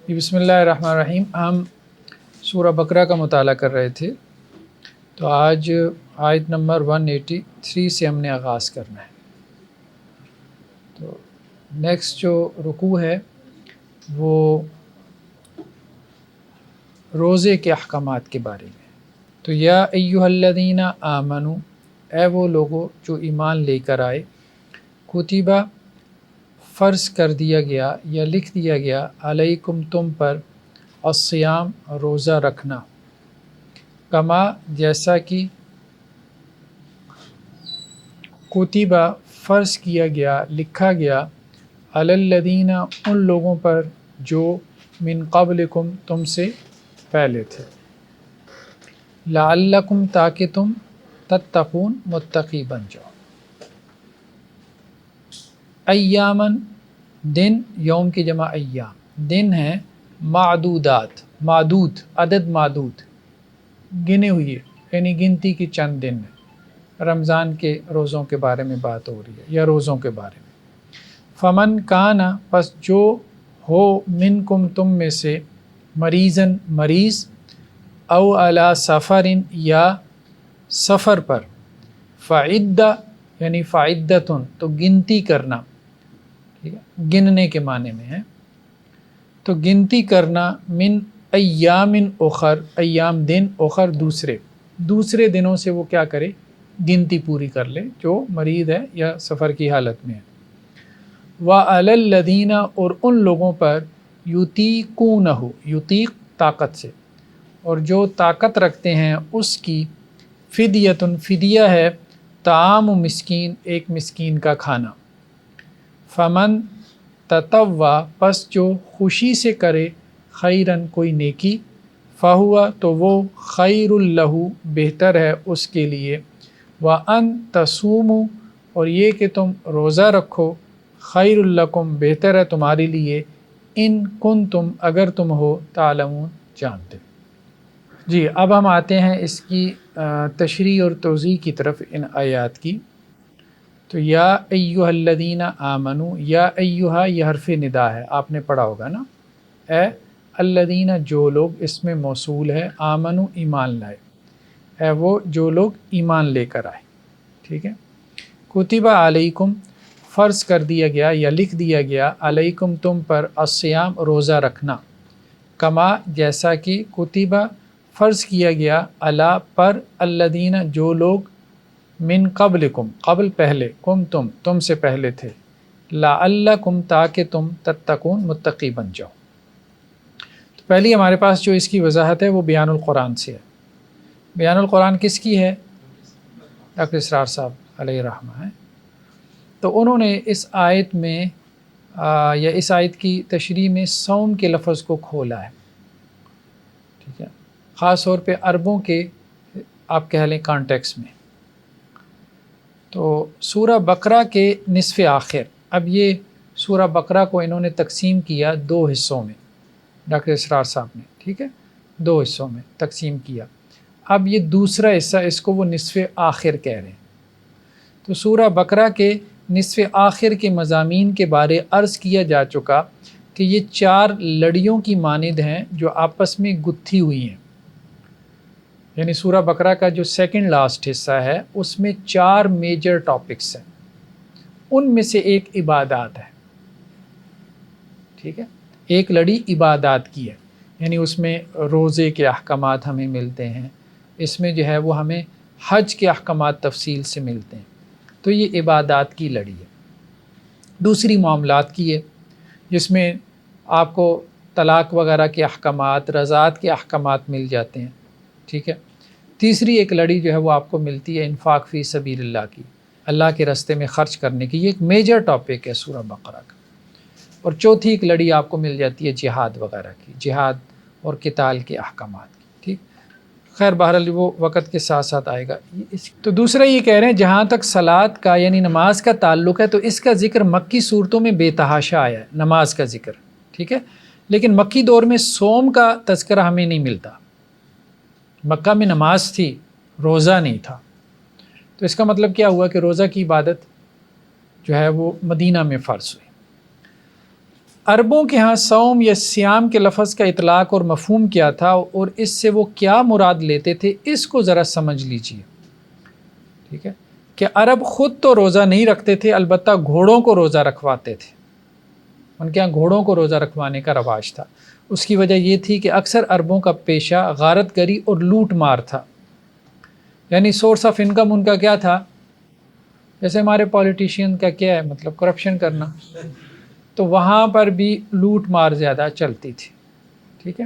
بسم اللہ الرحمن الرحیم۔ ہم سورہ بقرہ کا مطالعہ کر رہے تھے، تو آج آیت نمبر 183 سے ہم نے آغاز کرنا ہے۔ تو نیکسٹ جو رکوع ہے وہ روزے کے احکامات کے بارے میں۔ تو یا ایھا الذین آمنوا، اے وہ لوگو جو ایمان لے کر آئے، کتبہ فرض کر دیا گیا یا لکھ دیا گیا، علیکم تم پر، الصیام روزہ رکھنا، کما جیسا کہ، کتبہ فرض کیا گیا لکھا گیا، علی الذین ان لوگوں پر جو من قبلکم تم سے پہلے تھے، لعلکم تاکہ تم تتقون متقی بن جاؤ۔ ایامن دن، یوم کی جمع ایام، دن ہیں معدودات، معدود عدد معدود، گنے ہوئے، یعنی گنتی کی چند دن ہیں۔ رمضان کے روزوں کے بارے میں بات ہو رہی ہے یا روزوں کے بارے میں۔ فمن کانا، پس جو ہو، منکم تم میں سے، مریضاً مریض، او علی سفرن یا سفر پر، فعدہ یعنی فعدتن تو گنتی کرنا، ٹھیک ہے، گننے کے معنی میں ہے، تو گنتی کرنا، من ایام اخر، ایام دن، اخر دوسرے دنوں سے وہ کیا کرے، گنتی پوری کر لے، جو مریض ہے یا سفر کی حالت میں ہے۔ وعلی الذین، اور ان لوگوں پر، یطیقونہ، یطیق طاقت سے، اور جو طاقت رکھتے ہیں اس کی، فدیۃ فدیہ ہے، طعام مسکین ایک مسکین کا کھانا۔ فمن تطوع، پس جو خوشی سے کرے، خیرن کوئی نیکی، فہوا تو وہ، خیر لہ بہتر ہے اس کے لیے، وان تصوموا اور یہ کہ تم روزہ رکھو، خیر لکم بہتر ہے تمہارے لیے، ان کنتم اگر تم ہو، تعلمون جانتے۔ جی، اب ہم آتے ہیں اس کی تشریح اور توضیح کی طرف ان آیات کی۔ تو یا ایھا الذین آمنوا، یا ایھا یہ حرف ندا ہے، آپ نے پڑھا ہوگا نا، اے الذین جو لوگ، اس میں موصول ہے، آمنوا ایمان لائے، اے وہ جو لوگ ایمان لے کر آئے، ٹھیک ہے۔ کتبہ علیکم فرض کر دیا گیا یا لکھ دیا گیا، علیکم تم پر، الصیام روزہ رکھنا، کما جیسا کہ، کتبہ فرض کیا گیا، علی پر، الذین جو لوگ، من قبلکم قبل پہلے، کم تم سے پہلے تھے، لعلکم تاکہ تم، تتقون متقی بن جاؤ۔ تو پہلی ہمارے پاس جو اس کی وضاحت ہے وہ بیان القرآن سے ہے۔ بیان القرآن کس کی ہے؟ ڈاکٹر اسرار صاحب علیہ رحمہ ہے۔ تو انہوں نے اس آیت میں یا اس آیت کی تشریح میں صوم کے لفظ کو کھولا ہے، ٹھیک ہے، خاص طور پہ عربوں کے آپ کہہ لیں کانٹیکس میں۔ تو سورہ بقرہ کے نصف آخر، اب یہ سورہ بقرہ کو انہوں نے تقسیم کیا دو حصوں میں، ڈاکٹر اسرار صاحب نے، ٹھیک ہے، دو حصوں میں تقسیم کیا۔ اب یہ دوسرا حصہ، اس کو وہ نصف آخر کہہ رہے ہیں۔ تو سورہ بقرہ کے نصف آخر کے مضامین کے بارے عرض کیا جا چکا کہ یہ چار لڑیوں کی مانند ہیں جو آپس میں گتھی ہوئی ہیں، یعنی سورہ بقرہ کا جو سیکنڈ لاسٹ حصہ ہے اس میں چار میجر ٹاپکس ہیں، ان میں سے ایک عبادات ہے، ٹھیک ہے، ایک لڑی عبادات کی ہے، یعنی اس میں روزے کے احکامات ہمیں ملتے ہیں، اس میں جو ہے وہ ہمیں حج کے احکامات تفصیل سے ملتے ہیں، تو یہ عبادات کی لڑی ہے۔ دوسری معاملات کی ہے، جس میں آپ کو طلاق وغیرہ کے احکامات، رضاعت کے احکامات مل جاتے ہیں، ٹھیک ہے۔ تیسری ایک لڑی جو ہے وہ آپ کو ملتی ہے انفاق فی سبیل اللہ کی، اللہ کے راستے میں خرچ کرنے کی، یہ ایک میجر ٹاپک ہے سورہ بقرہ کا۔ اور چوتھی ایک لڑی آپ کو مل جاتی ہے جہاد وغیرہ کی، جہاد اور قتال کے احکامات کی، ٹھیک۔ خیر بہرحال وہ وقت کے ساتھ ساتھ آئے گا۔ تو دوسرا یہ کہہ رہے ہیں جہاں تک صلاۃ کا یعنی نماز کا تعلق ہے تو اس کا ذکر مکی صورتوں میں بے تحاشا آیا ہے، نماز کا ذکر، ٹھیک ہے، لیکن مکی دور میں صوم کا تذکرہ ہمیں نہیں ملتا۔ مکہ میں نماز تھی، روزہ نہیں تھا، تو اس کا مطلب کیا ہوا کہ روزہ کی عبادت جو ہے وہ مدینہ میں فرض ہوئی۔ عربوں کے ہاں صوم یا سیام کے لفظ کا اطلاق اور مفہوم کیا تھا اور اس سے وہ کیا مراد لیتے تھے، اس کو ذرا سمجھ لیجئے، ٹھیک ہے؟ کہ عرب خود تو روزہ نہیں رکھتے تھے، البتہ گھوڑوں کو روزہ رکھواتے تھے، ان کے ہاں گھوڑوں کو روزہ رکھوانے کا رواج تھا۔ اس کی وجہ یہ تھی کہ اکثر عربوں کا پیشہ غارت گری اور لوٹ مار تھا، یعنی سورس آف انکم ان کا کیا تھا؟ جیسے ہمارے پولیٹیشین کا کیا ہے مطلب کرپشن کرنا، تو وہاں پر بھی لوٹ مار زیادہ چلتی تھی، ٹھیک ہے؟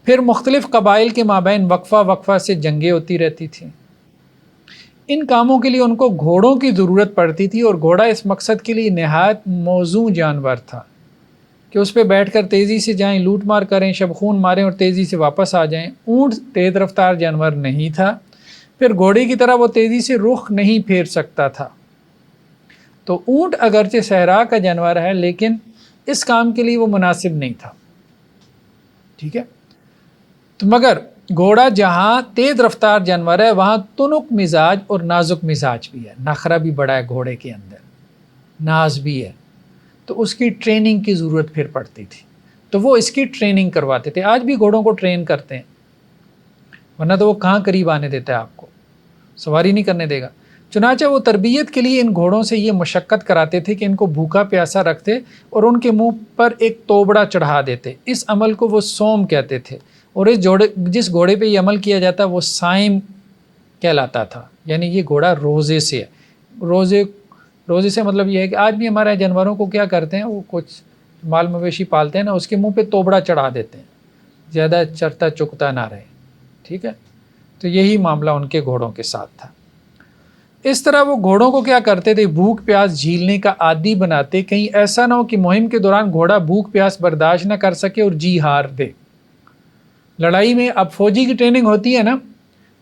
پھر مختلف قبائل کے مابین وقفہ سے جنگیں ہوتی رہتی تھیں۔ ان کاموں کے لیے ان کو گھوڑوں کی ضرورت پڑتی تھی، اور گھوڑا اس مقصد کے لیے نہایت موزوں جانور تھا کہ اس پہ بیٹھ کر تیزی سے جائیں، لوٹ مار کریں، شبخون ماریں اور تیزی سے واپس آ جائیں۔ اونٹ تیز رفتار جانور نہیں تھا، پھر گھوڑے کی طرح وہ تیزی سے رخ نہیں پھیر سکتا تھا۔ تو اونٹ اگرچہ صحرا کا جانور ہے لیکن اس کام کے لیے وہ مناسب نہیں تھا، ٹھیک ہے؟ تو مگر گھوڑا جہاں تیز رفتار جانور ہے وہاں تنک مزاج اور نازک مزاج بھی ہے، نخرہ بھی بڑا ہے گھوڑے کے اندر، ناز بھی ہے، تو اس کی ٹریننگ کی ضرورت پھر پڑتی تھی، تو وہ اس کی ٹریننگ کرواتے تھے۔ آج بھی گھوڑوں کو ٹرین کرتے ہیں، ورنہ تو وہ کہاں قریب آنے دیتا ہے، آپ کو سواری نہیں کرنے دے گا۔ چنانچہ وہ تربیت کے لیے ان گھوڑوں سے یہ مشقت کراتے تھے کہ ان کو بھوکا پیاسا رکھتے اور ان کے منہ پر ایک توبڑا چڑھا دیتے۔ اس عمل کو وہ صوم کہتے تھے، اور جس گھوڑے پہ یہ عمل کیا جاتا وہ صائم کہلاتا تھا، یعنی یہ گھوڑا روزے سے ہے۔ روزے سے مطلب یہ ہے کہ آج بھی ہمارے جانوروں کو کیا کرتے ہیں، وہ کچھ مال مویشی پالتے ہیں نا، اس کے منہ پہ توبڑا چڑھا دیتے ہیں، زیادہ چرتا چکتا نہ رہے، ٹھیک ہے؟ تو یہی معاملہ ان کے گھوڑوں کے ساتھ تھا۔ اس طرح وہ گھوڑوں کو کیا کرتے تھے، بھوک پیاس جھیلنے کا عادی بناتے، کہیں ایسا نہ ہو کہ مہم کے دوران گھوڑا بھوک پیاس برداشت نہ کر سکے اور جی ہار دے۔ لڑائی میں اب فوجی کی ٹریننگ ہوتی ہے نا،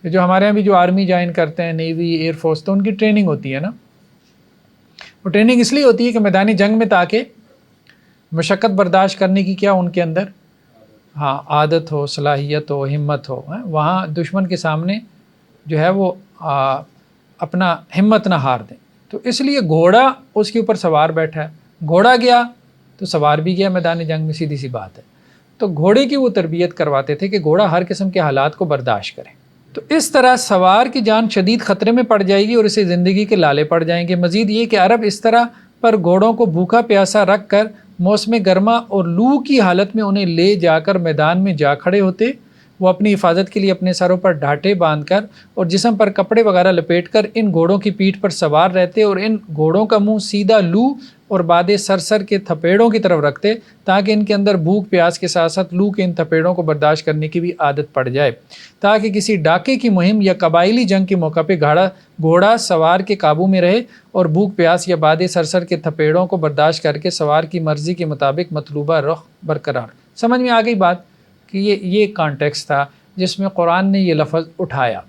جو ہمارے یہاں بھی جو آرمی جوائن کرتے ہیں، نیوی، ایئر فورس، تو ان کی ٹریننگ ہوتی ہے نا، وہ ٹریننگ اس لیے ہوتی ہے کہ میدانی جنگ میں تاکہ مشقت برداشت کرنے کی کیا ان کے اندر عادت ہو، صلاحیت ہو، ہمت ہو، وہاں دشمن کے سامنے جو ہے وہ اپنا ہمت نہ ہار دیں۔ تو اس لیے گھوڑا اس کے اوپر سوار بیٹھا ہے، گھوڑا گیا تو سوار بھی گیا میدان جنگ میں، سیدھی سی بات ہے۔ تو گھوڑے کی وہ تربیت کرواتے تھے کہ گھوڑا ہر قسم کے حالات کو برداشت کرے۔ تو اس طرح سوار کی جان شدید خطرے میں پڑ جائے گی اور اسے زندگی کے لالے پڑ جائیں گے۔ مزید یہ کہ عرب اس طرح پر گھوڑوں کو بھوکا پیاسا رکھ کر موسم گرما اور لو کی حالت میں انہیں لے جا کر میدان میں جا کھڑے ہوتے۔ وہ اپنی حفاظت کے لیے اپنے سروں پر ڈھاٹے باندھ کر اور جسم پر کپڑے وغیرہ لپیٹ کر ان گھوڑوں کی پیٹھ پر سوار رہتے اور ان گھوڑوں کا منہ سیدھا لو اور بادے سر کے تھپیڑوں کی طرف رکھتے، تاکہ ان کے اندر بھوک پیاس کے ساتھ ساتھ لو کے ان تھپیڑوں کو برداشت کرنے کی بھی عادت پڑ جائے، تاکہ کسی ڈاکے کی مہم یا قبائلی جنگ کے موقع پہ گھوڑا سوار کے قابو میں رہے اور بھوک پیاس یا بادے سر کے تھپیڑوں کو برداشت کر کے سوار کی مرضی کے مطابق مطلوبہ رخ برقرار۔ سمجھ میں آ گئی بات کہ یہ کانٹیکس تھا جس میں قرآن نے یہ لفظ اٹھایا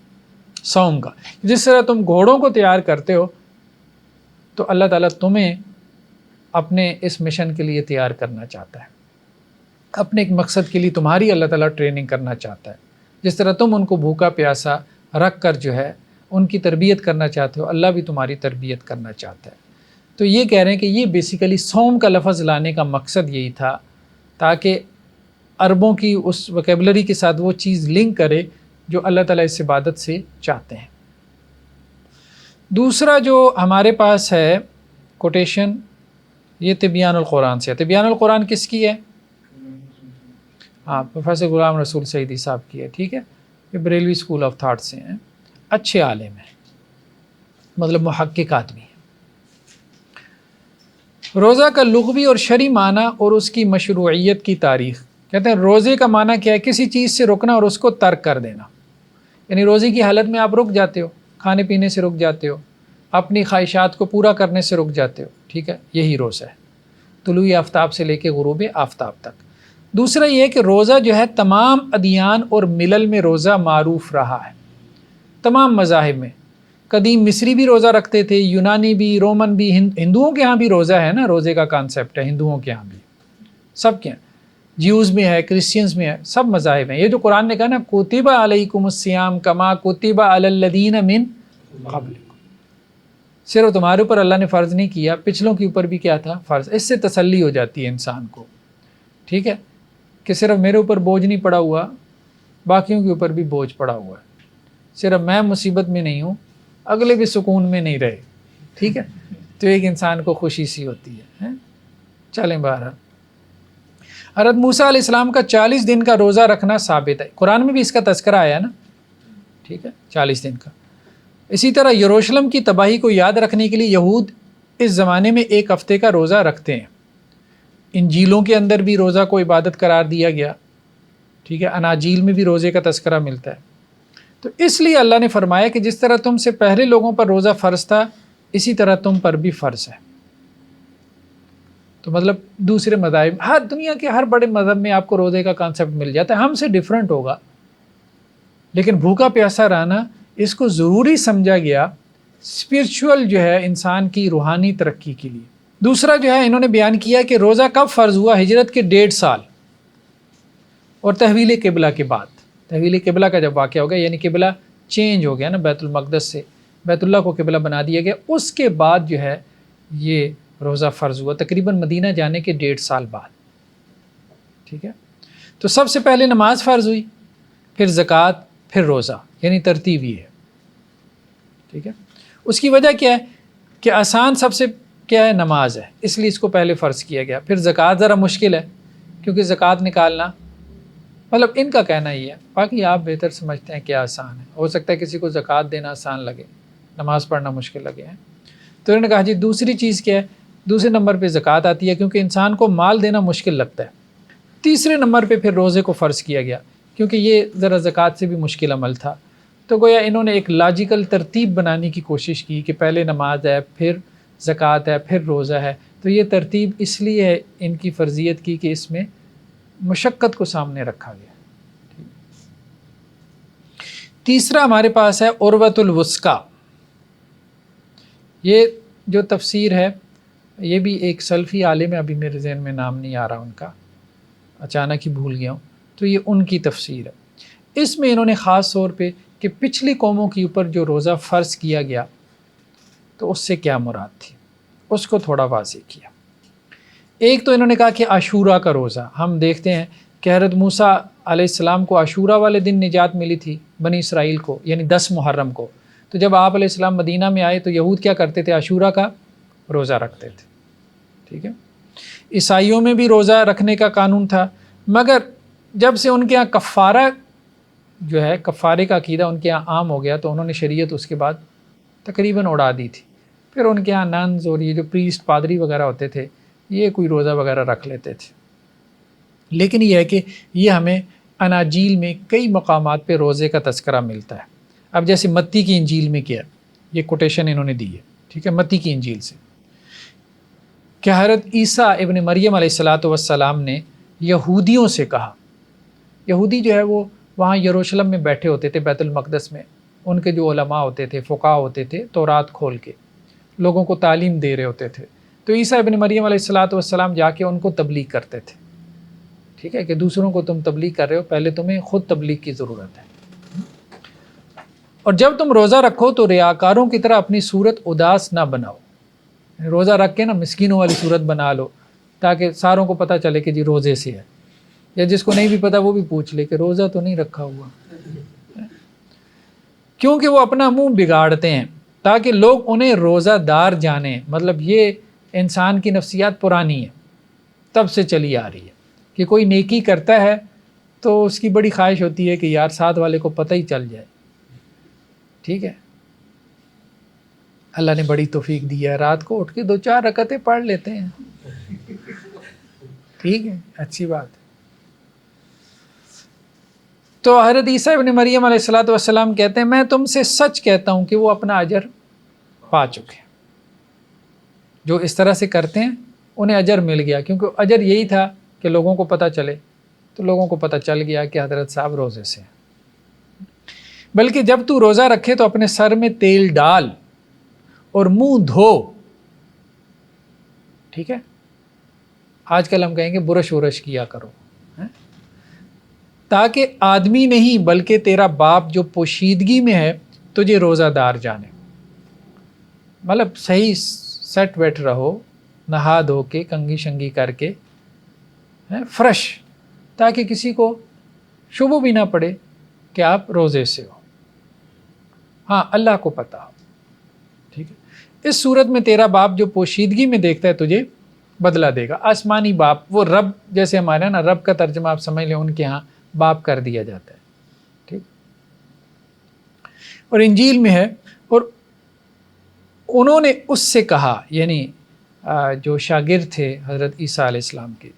صوم کا۔ جس طرح تم گھوڑوں کو تیار کرتے ہو تو اللہ تعالیٰ تمہیں اپنے اس مشن کے لیے تیار کرنا چاہتا ہے، اپنے ایک مقصد کے لیے تمہاری اللہ تعالیٰ ٹریننگ کرنا چاہتا ہے۔ جس طرح تم ان کو بھوکا پیاسا رکھ کر جو ہے ان کی تربیت کرنا چاہتے ہو، اللہ بھی تمہاری تربیت کرنا چاہتا ہے۔ تو یہ کہہ رہے ہیں کہ یہ بیسیکلی صوم کا لفظ لانے کا مقصد یہی تھا، تاکہ عربوں کی اس وکیبلری کے ساتھ وہ چیز لنک کرے جو اللہ تعالیٰ اس عبادت سے چاہتے ہیں۔ دوسرا جو ہمارے پاس ہے کوٹیشن، یہ تبیان القرآن سے ہے۔ تبیان القرآن کس کی ہے؟ پروفیسر غلام رسول سعیدی صاحب کی ہے، ٹھیک ہے؟ یہ بریلوی اسکول آف تھاٹ سے ہیں، اچھے عالم ہیں، مطلب محقق آدمی ہیں۔ روزہ کا لغوی اور شرعی معنی اور اس کی مشروعیت کی تاریخ۔ کہتے ہیں روزے کا معنی کیا ہے؟ کسی چیز سے رکنا اور اس کو ترک کر دینا، یعنی روزے کی حالت میں آپ رک جاتے ہو، کھانے پینے سے رک جاتے ہو، اپنی خواہشات کو پورا کرنے سے رک جاتے ہو، ٹھیک ہے؟ یہی روزہ ہے، طلوع آفتاب سے لے کے غروب آفتاب تک۔ دوسرا یہ ہے کہ روزہ جو ہے تمام ادیان اور ملل میں روزہ معروف رہا ہے، تمام مذاہب میں۔ قدیم مصری بھی روزہ رکھتے تھے، یونانی بھی، رومن بھی، ہندوؤں کے ہاں بھی روزہ ہے نا، روزے کا کانسیپٹ ہے ہندوؤں کے ہاں بھی، سب کے ہاں، جیوز میں ہے، کرسچنز میں ہے، سب مذاہب ہیں۔ یہ جو قرآن نے کہا نا کتب علیکم الصیام کما کتب علی الذین من قبلکم، صرف تمہارے اوپر اللہ نے فرض نہیں کیا، پچھلوں کے اوپر بھی کیا تھا؟ فرض۔ اس سے تسلی ہو جاتی ہے انسان کو، ٹھیک ہے، کہ صرف میرے اوپر بوجھ نہیں پڑا ہوا، باقیوں کے اوپر بھی بوجھ پڑا ہوا ہے، صرف میں مصیبت میں نہیں ہوں، اگلے بھی سکون میں نہیں رہے، ٹھیک ہے، تو ایک انسان کو خوشی سی ہوتی ہے۔ چلیں بہرحال حضرت موسیٰ علیہ السلام کا 40 دن کا روزہ رکھنا ثابت ہے، قرآن میں بھی اس کا تذکرہ آیا نا، ٹھیک ہے، 40 دن کا۔ اسی طرح یروشلم کی تباہی کو یاد رکھنے کے لیے یہود اس زمانے میں 1 ہفتے کا روزہ رکھتے ہیں۔ انجیلوں کے اندر بھی روزہ کو عبادت قرار دیا گیا، ٹھیک ہے، اناجیل میں بھی روزے کا تذکرہ ملتا ہے۔ تو اس لیے اللہ نے فرمایا کہ جس طرح تم سے پہلے لوگوں پر روزہ فرض تھا، اسی طرح تم پر بھی فرض ہے۔ تو مطلب دوسرے مذاہب، ہر دنیا کے ہر بڑے مذہب میں آپ کو روزے کا کانسیپٹ مل جاتا ہے، ہم سے ڈیفرنٹ ہوگا، لیکن بھوکا پیاسا رہنا اس کو ضروری سمجھا گیا اسپرچول جو ہے انسان کی روحانی ترقی کے لیے۔ دوسرا جو ہے انہوں نے بیان کیا کہ روزہ کب فرض ہوا؟ ہجرت کے 1.5 سال اور تحویل قبلہ کے بعد۔ تحویل قبلہ کا جب واقعہ ہو گیا، یعنی قبلہ چینج ہو گیا نا، بیت المقدس سے بیت اللہ کو قبلہ بنا دیا گیا، اس کے بعد جو ہے یہ روزہ فرض ہوا، تقریباً مدینہ جانے کے 1.5 سال بعد، ٹھیک ہے۔ تو سب سے پہلے نماز فرض ہوئی، پھر زکوٰۃ، پھر روزہ، یعنی ترتیب یہ ہے، ٹھیک ہے۔ اس کی وجہ کیا ہے کہ آسان سب سے کیا ہے؟ نماز ہے، اس لیے اس کو پہلے فرض کیا گیا۔ پھر زکوٰۃ ذرا مشکل ہے، کیونکہ زکوٰۃ نکالنا، مطلب ان کا کہنا یہ ہے، باقی آپ بہتر سمجھتے ہیں کیا آسان ہے، ہو سکتا ہے کسی کو زکوٰۃ دینا آسان لگے، نماز پڑھنا مشکل لگے ہیں۔ تو انہوں نے کہا جی دوسری چیز کیا ہے؟ دوسرے نمبر پہ زکوٰۃ آتی ہے، کیونکہ انسان کو مال دینا مشکل لگتا ہے۔ تیسرے نمبر پہ پھر روزے کو فرض کیا گیا، کیونکہ یہ ذرا زکوٰۃ سے بھی مشکل عمل تھا۔ تو گویا انہوں نے ایک لاجیکل ترتیب بنانے کی کوشش کی کہ پہلے نماز ہے، پھر زکوٰۃ ہے، پھر روزہ ہے۔ تو یہ ترتیب اس لیے ہے ان کی فرضیت کی کہ اس میں مشقت کو سامنے رکھا گیا۔ تیسرا ہمارے پاس ہے عروۃ الوثقیٰ۔ یہ جو تفسیر ہے یہ بھی ایک سلفی عالم ہے، ابھی میرے ذہن میں نام نہیں آ رہا ان کا، اچانک ہی بھول گیا ہوں، تو یہ ان کی تفسیر ہے۔ اس میں انہوں نے خاص طور پہ کہ پچھلی قوموں کے اوپر جو روزہ فرض کیا گیا تو اس سے کیا مراد تھی، اس کو تھوڑا واضح کیا۔ ایک تو انہوں نے کہا کہ عاشورہ کا روزہ، ہم دیکھتے ہیں کہ حضرت موسیٰ علیہ السلام کو عاشورہ والے دن نجات ملی تھی بنی اسرائیل کو، یعنی 10 محرم کو۔ تو جب آپ علیہ السلام مدینہ میں آئے تو یہود کیا کرتے تھے؟ عاشورہ کا روزہ رکھتے تھے، ٹھیک ہے۔ عیسائیوں میں بھی روزہ رکھنے کا قانون تھا، مگر جب سے ان کے ہاں کفارہ جو ہے، کفارے کا عقیدہ ان کے ہاں عام ہو گیا تو انہوں نے شریعت اس کے بعد تقریباً اڑا دی تھی۔ پھر ان کے ہاں ننز اور یہ جو پریسٹ پادری وغیرہ ہوتے تھے یہ کوئی روزہ وغیرہ رکھ لیتے تھے۔ لیکن یہ ہے کہ یہ ہمیں اناجیل میں کئی مقامات پہ روزے کا تذکرہ ملتا ہے۔ اب جیسے متی کی انجیل میں کیا، یہ کوٹیشن انہوں نے دی ہے، ٹھیک ہے، متی کی انجیل سے، کہ حضرت عیسیٰ ابن مریم علیہ السلام نے یہودیوں سے کہا، یہودی جو ہے وہ وہاں یروشلم میں بیٹھے ہوتے تھے بیت المقدس میں، ان کے جو علماء ہوتے تھے، فقہاء ہوتے تھے، تورات کھول کے لوگوں کو تعلیم دے رہے ہوتے تھے۔ تو عیسیٰ ابن مریم علیہ السلام جا کے ان کو تبلیغ کرتے تھے، ٹھیک ہے، کہ دوسروں کو تم تبلیغ کر رہے ہو، پہلے تمہیں خود تبلیغ کی ضرورت ہے، اور جب تم روزہ رکھو تو ریاکاروں کی طرح اپنی صورت اداس نہ بناؤ۔ روزہ رکھ کے نا مسکینوں والی صورت بنا لو، تاکہ ساروں کو پتہ چلے کہ جی روزے سے ہے، یا جس کو نہیں بھی پتہ وہ بھی پوچھ لے کہ روزہ تو نہیں رکھا ہوا، کیونکہ وہ اپنا منہ بگاڑتے ہیں تاکہ لوگ انہیں روزہ دار جانیں۔ مطلب یہ انسان کی نفسیات پرانی ہے، تب سے چلی آ رہی ہے کہ کوئی نیکی کرتا ہے تو اس کی بڑی خواہش ہوتی ہے کہ یار ساتھ والے کو پتہ ہی چل جائے، ٹھیک ہے۔ اللہ نے بڑی توفیق دی ہے، رات کو اٹھ کے 2-4 رکعتیں پڑھ لیتے ہیں، ٹھیک ہے، اچھی بات ہے۔ تو حضرت عیسیٰ ابن مریم علیہ السلام کہتے ہیں میں تم سے سچ کہتا ہوں کہ وہ اپنا اجر پا چکے، جو اس طرح سے کرتے ہیں انہیں اجر مل گیا، کیونکہ اجر یہی تھا کہ لوگوں کو پتہ چلے، تو لوگوں کو پتہ چل گیا کہ حضرت صاحب روزے سے ہیں۔ بلکہ جب تو روزہ رکھے تو اپنے سر میں تیل ڈال اور منہ دھو، ٹھیک ہے، آج کل ہم کہیں گے برش ورش کیا کرو، تاکہ آدمی نہیں بلکہ تیرا باپ جو پوشیدگی میں ہے تجھے روزہ دار جانے۔ مطلب صحیح سیٹ ویٹ رہو، نہا دھو کے کنگھی شنگھی کر کے فریش، تاکہ کسی کو شبہ بھی نہ پڑے کہ آپ روزے سے ہو. ہاں اللہ کو پتہ ہو. ٹھیک ہے. اس صورت میں تیرا باپ جو پوشیدگی میں دیکھتا ہے تجھے بدلہ دے گا. آسمانی باپ، وہ رب جیسے ہمارے نا، رب کا ترجمہ آپ سمجھ لیں ان کے ہاں باپ کر دیا جاتا ہے. ٹھیک. اور انجیل میں ہے، اور انہوں نے اس سے کہا، یعنی جو شاگرد تھے حضرت عیسیٰ علیہ السلام کے،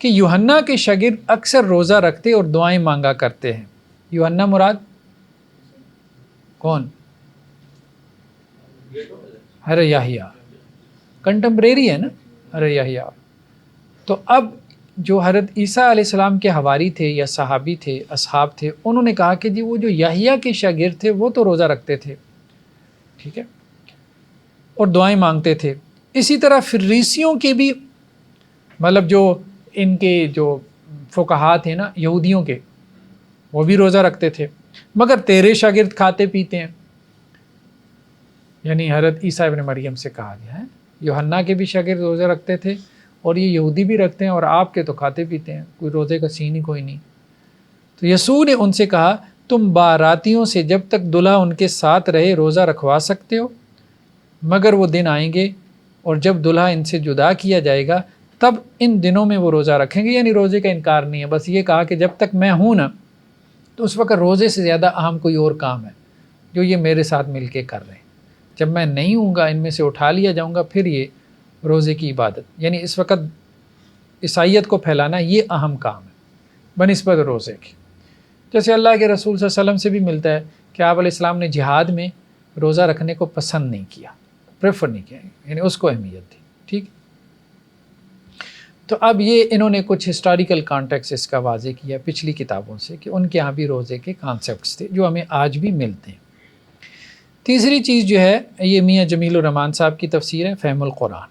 کہ یوحنا کے شاگرد اکثر روزہ رکھتے اور دعائیں مانگا کرتے ہیں. یوحنا مراد کون؟ حضرت یحییٰ، کنٹمپریری ہے نا حضرت یحییٰ. تو اب جو حضرت عیسیٰ علیہ السلام کے حواری تھے یا صحابی تھے، اصحاب تھے، انہوں نے کہا کہ جی وہ جو یحییٰ کے شاگرد تھے وہ تو روزہ رکھتے تھے. ٹھیک ہے، اور دعائیں مانگتے تھے. اسی طرح فریسیوں کے بھی، مطلب جو ان کے جو فقہا تھے نا یہودیوں کے، وہ بھی روزہ رکھتے تھے، مگر تیرے شاگرد کھاتے پیتے ہیں. یعنی حضرت عیسیٰ ابن مریم سے کہا گیا ہے یوحنا کے بھی شاگرد روزہ رکھتے تھے اور یہ یہودی بھی رکھتے ہیں، اور آپ کے تو کھاتے پیتے ہیں، کوئی روزے کا سین ہی کوئی نہیں. تو یسوع نے ان سے کہا تم باراتیوں سے جب تک دلہا ان کے ساتھ رہے روزہ رکھوا سکتے ہو، مگر وہ دن آئیں گے اور جب دلہا ان سے جدا کیا جائے گا تب ان دنوں میں وہ روزہ رکھیں گے. یعنی روزے کا انکار نہیں ہے، بس یہ کہا کہ جب تک میں ہوں نا تو اس وقت روزے سے زیادہ اہم کوئی اور کام ہے جو یہ میرے ساتھ مل کے کر رہے ہیں. جب میں نہیں ہوں گا، ان میں سے اٹھا لیا جاؤں گا، پھر یہ روزے کی عبادت، یعنی اس وقت عیسائیت کو پھیلانا یہ اہم کام ہے بنسبت روزے کے. جیسے اللہ کے رسول صلی اللہ علیہ وسلم سے بھی ملتا ہے کہ آپ علیہ السلام نے جہاد میں روزہ رکھنے کو پسند نہیں کیا، پریفر نہیں کیا، یعنی اس کو اہمیت دی. ٹھیک. تو اب یہ انہوں نے کچھ ہسٹوریکل کانٹیکس اس کا واضح کیا پچھلی کتابوں سے کہ ان کے ہاں بھی روزے کے کانسیپٹس تھے جو ہمیں آج بھی ملتے ہیں. تیسری چیز جو ہے یہ میاں جمیل الرحمان صاحب کی تفسیر ہے فہم القرآن.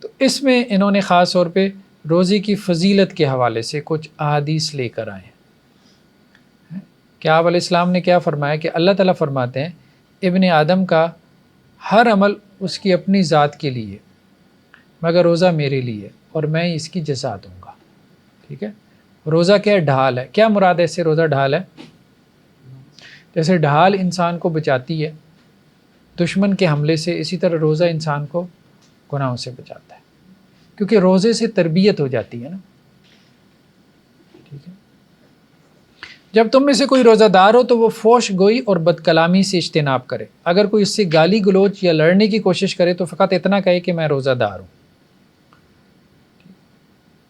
تو اس میں انہوں نے خاص طور پہ روزے کی فضیلت کے حوالے سے کچھ احادیث لے کر آئے ہیں کہ آپ علیہ السلام نے کیا فرمایا کہ اللہ تعالیٰ فرماتے ہیں ابن آدم کا ہر عمل اس کی اپنی ذات کے لیے مگر روزہ میرے لیے اور میں اس کی جزا دوں گا. ٹھیک ہے. روزہ کیا ڈھال ہے؟ کیا مراد ہے اس سے؟ روزہ ڈھال ہے، جیسے ڈھال انسان کو بچاتی ہے دشمن کے حملے سے، اسی طرح روزہ انسان کو گناہوں سے بچاتا ہے، کیونکہ روزے سے تربیت ہو جاتی ہے نا. ٹھیک ہے. جب تم میں سے کوئی روزہ دار ہو تو وہ فوش گوئی اور بد کلامی سے اجتناب کرے. اگر کوئی اس سے گالی گلوچ یا لڑنے کی کوشش کرے تو فقط اتنا کہے کہ میں روزہ دار ہوں.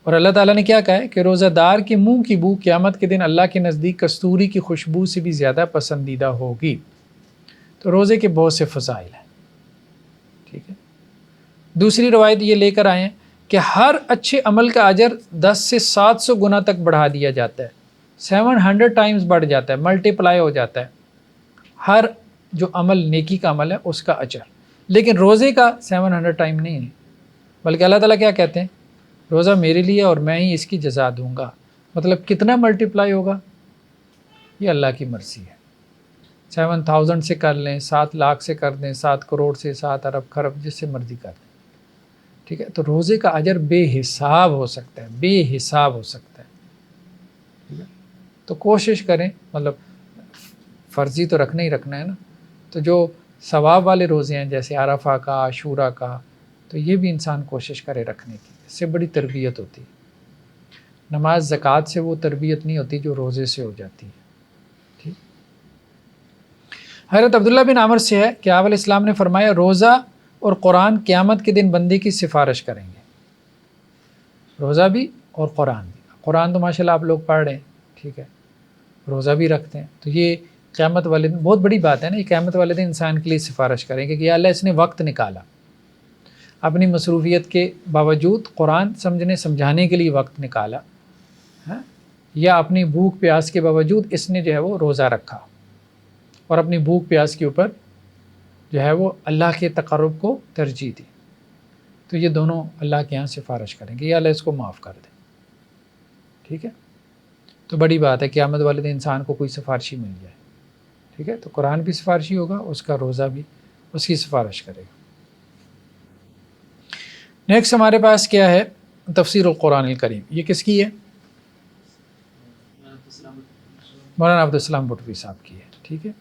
اور اللہ تعالیٰ نے کیا کہا ہے کہ روزہ دار کے منہ کی بو قیامت کے دن اللہ کے نزدیک کستوری کی خوشبو سے بھی زیادہ پسندیدہ ہوگی. تو روزے کے بہت سے فضائل ہیں. ٹھیک ہے. دوسری روایت یہ لے کر آئے ہیں کہ ہر اچھے عمل کا اجر 10 سے 700 گنا تک بڑھا دیا جاتا ہے، 700 ٹائمز بڑھ جاتا ہے، ملٹیپلائی ہو جاتا ہے ہر جو عمل نیکی کا عمل ہے اس کا اجر. لیکن روزے کا 700 ٹائم نہیں ہے، بلکہ اللہ تعالیٰ کیا کہتے ہیں روزہ میرے لیے اور میں ہی اس کی جزا دوں گا. مطلب کتنا ملٹیپلائی ہوگا یہ اللہ کی مرضی ہے. 7000 سے کر لیں، 7 لاکھ سے کر دیں، 7 کروڑ سے، 7 ارب خرب، جس سے مرضی کر دیں. ٹھیک ہے. تو روزے کا اجر بے حساب ہو سکتا ہے، بے حساب ہو سکتا ہے. ٹھیک ہے. تو کوشش کریں، مطلب فرضی تو رکھنا ہی رکھنا ہے نا. تو جو ثواب والے روزے ہیں جیسے عرفہ کا، عاشورہ کا، تو یہ بھی انسان کوشش کرے رکھنے کی، اس سے بڑی تربیت ہوتی ہے. نماز زکوٰۃ سے وہ تربیت نہیں ہوتی جو روزے سے ہو جاتی ہے. ٹھیک. حضرت عبداللہ بن عمر سے ہے کہ آپ علیہ السلام نے فرمایا روزہ اور قرآن قیامت کے دن بندے کی سفارش کریں گے. روزہ بھی اور قرآن بھی. قرآن تو ماشاءاللہ آپ لوگ پڑھ رہے ہیں، ٹھیک ہے، روزہ بھی رکھتے ہیں، تو یہ قیامت والے دن بہت بڑی بات ہے نا. یہ قیامت والے دن انسان کے لیے سفارش کریں گے کہ یا اللہ اس نے وقت نکالا، اپنی مصروفیت کے باوجود قرآن سمجھنے سمجھانے کے لیے وقت نکالا، یا اپنی بھوک پیاس کے باوجود اس نے جو ہے وہ روزہ رکھا اور اپنی بھوک پیاس کے اوپر جو ہے وہ اللہ کے تقرب کو ترجیح دی. تو یہ دونوں اللہ کے یہاں سفارش کریں گے یا اللہ اس کو معاف کر دے. ٹھیک ہے. تو بڑی بات ہے قیامت والے دن انسان کو کوئی سفارشی مل جائے. ٹھیک ہے، تو قرآن بھی سفارشی ہوگا، اس کا روزہ بھی اس کی سفارش کرے گا۔ نیکسٹ ہمارے پاس کیا ہے؟ تفسیر القرآن الکریم، یہ کس کی ہے؟ مولانا عبدالسلام بھٹوی صاحب کی ہے، ٹھیک ہے۔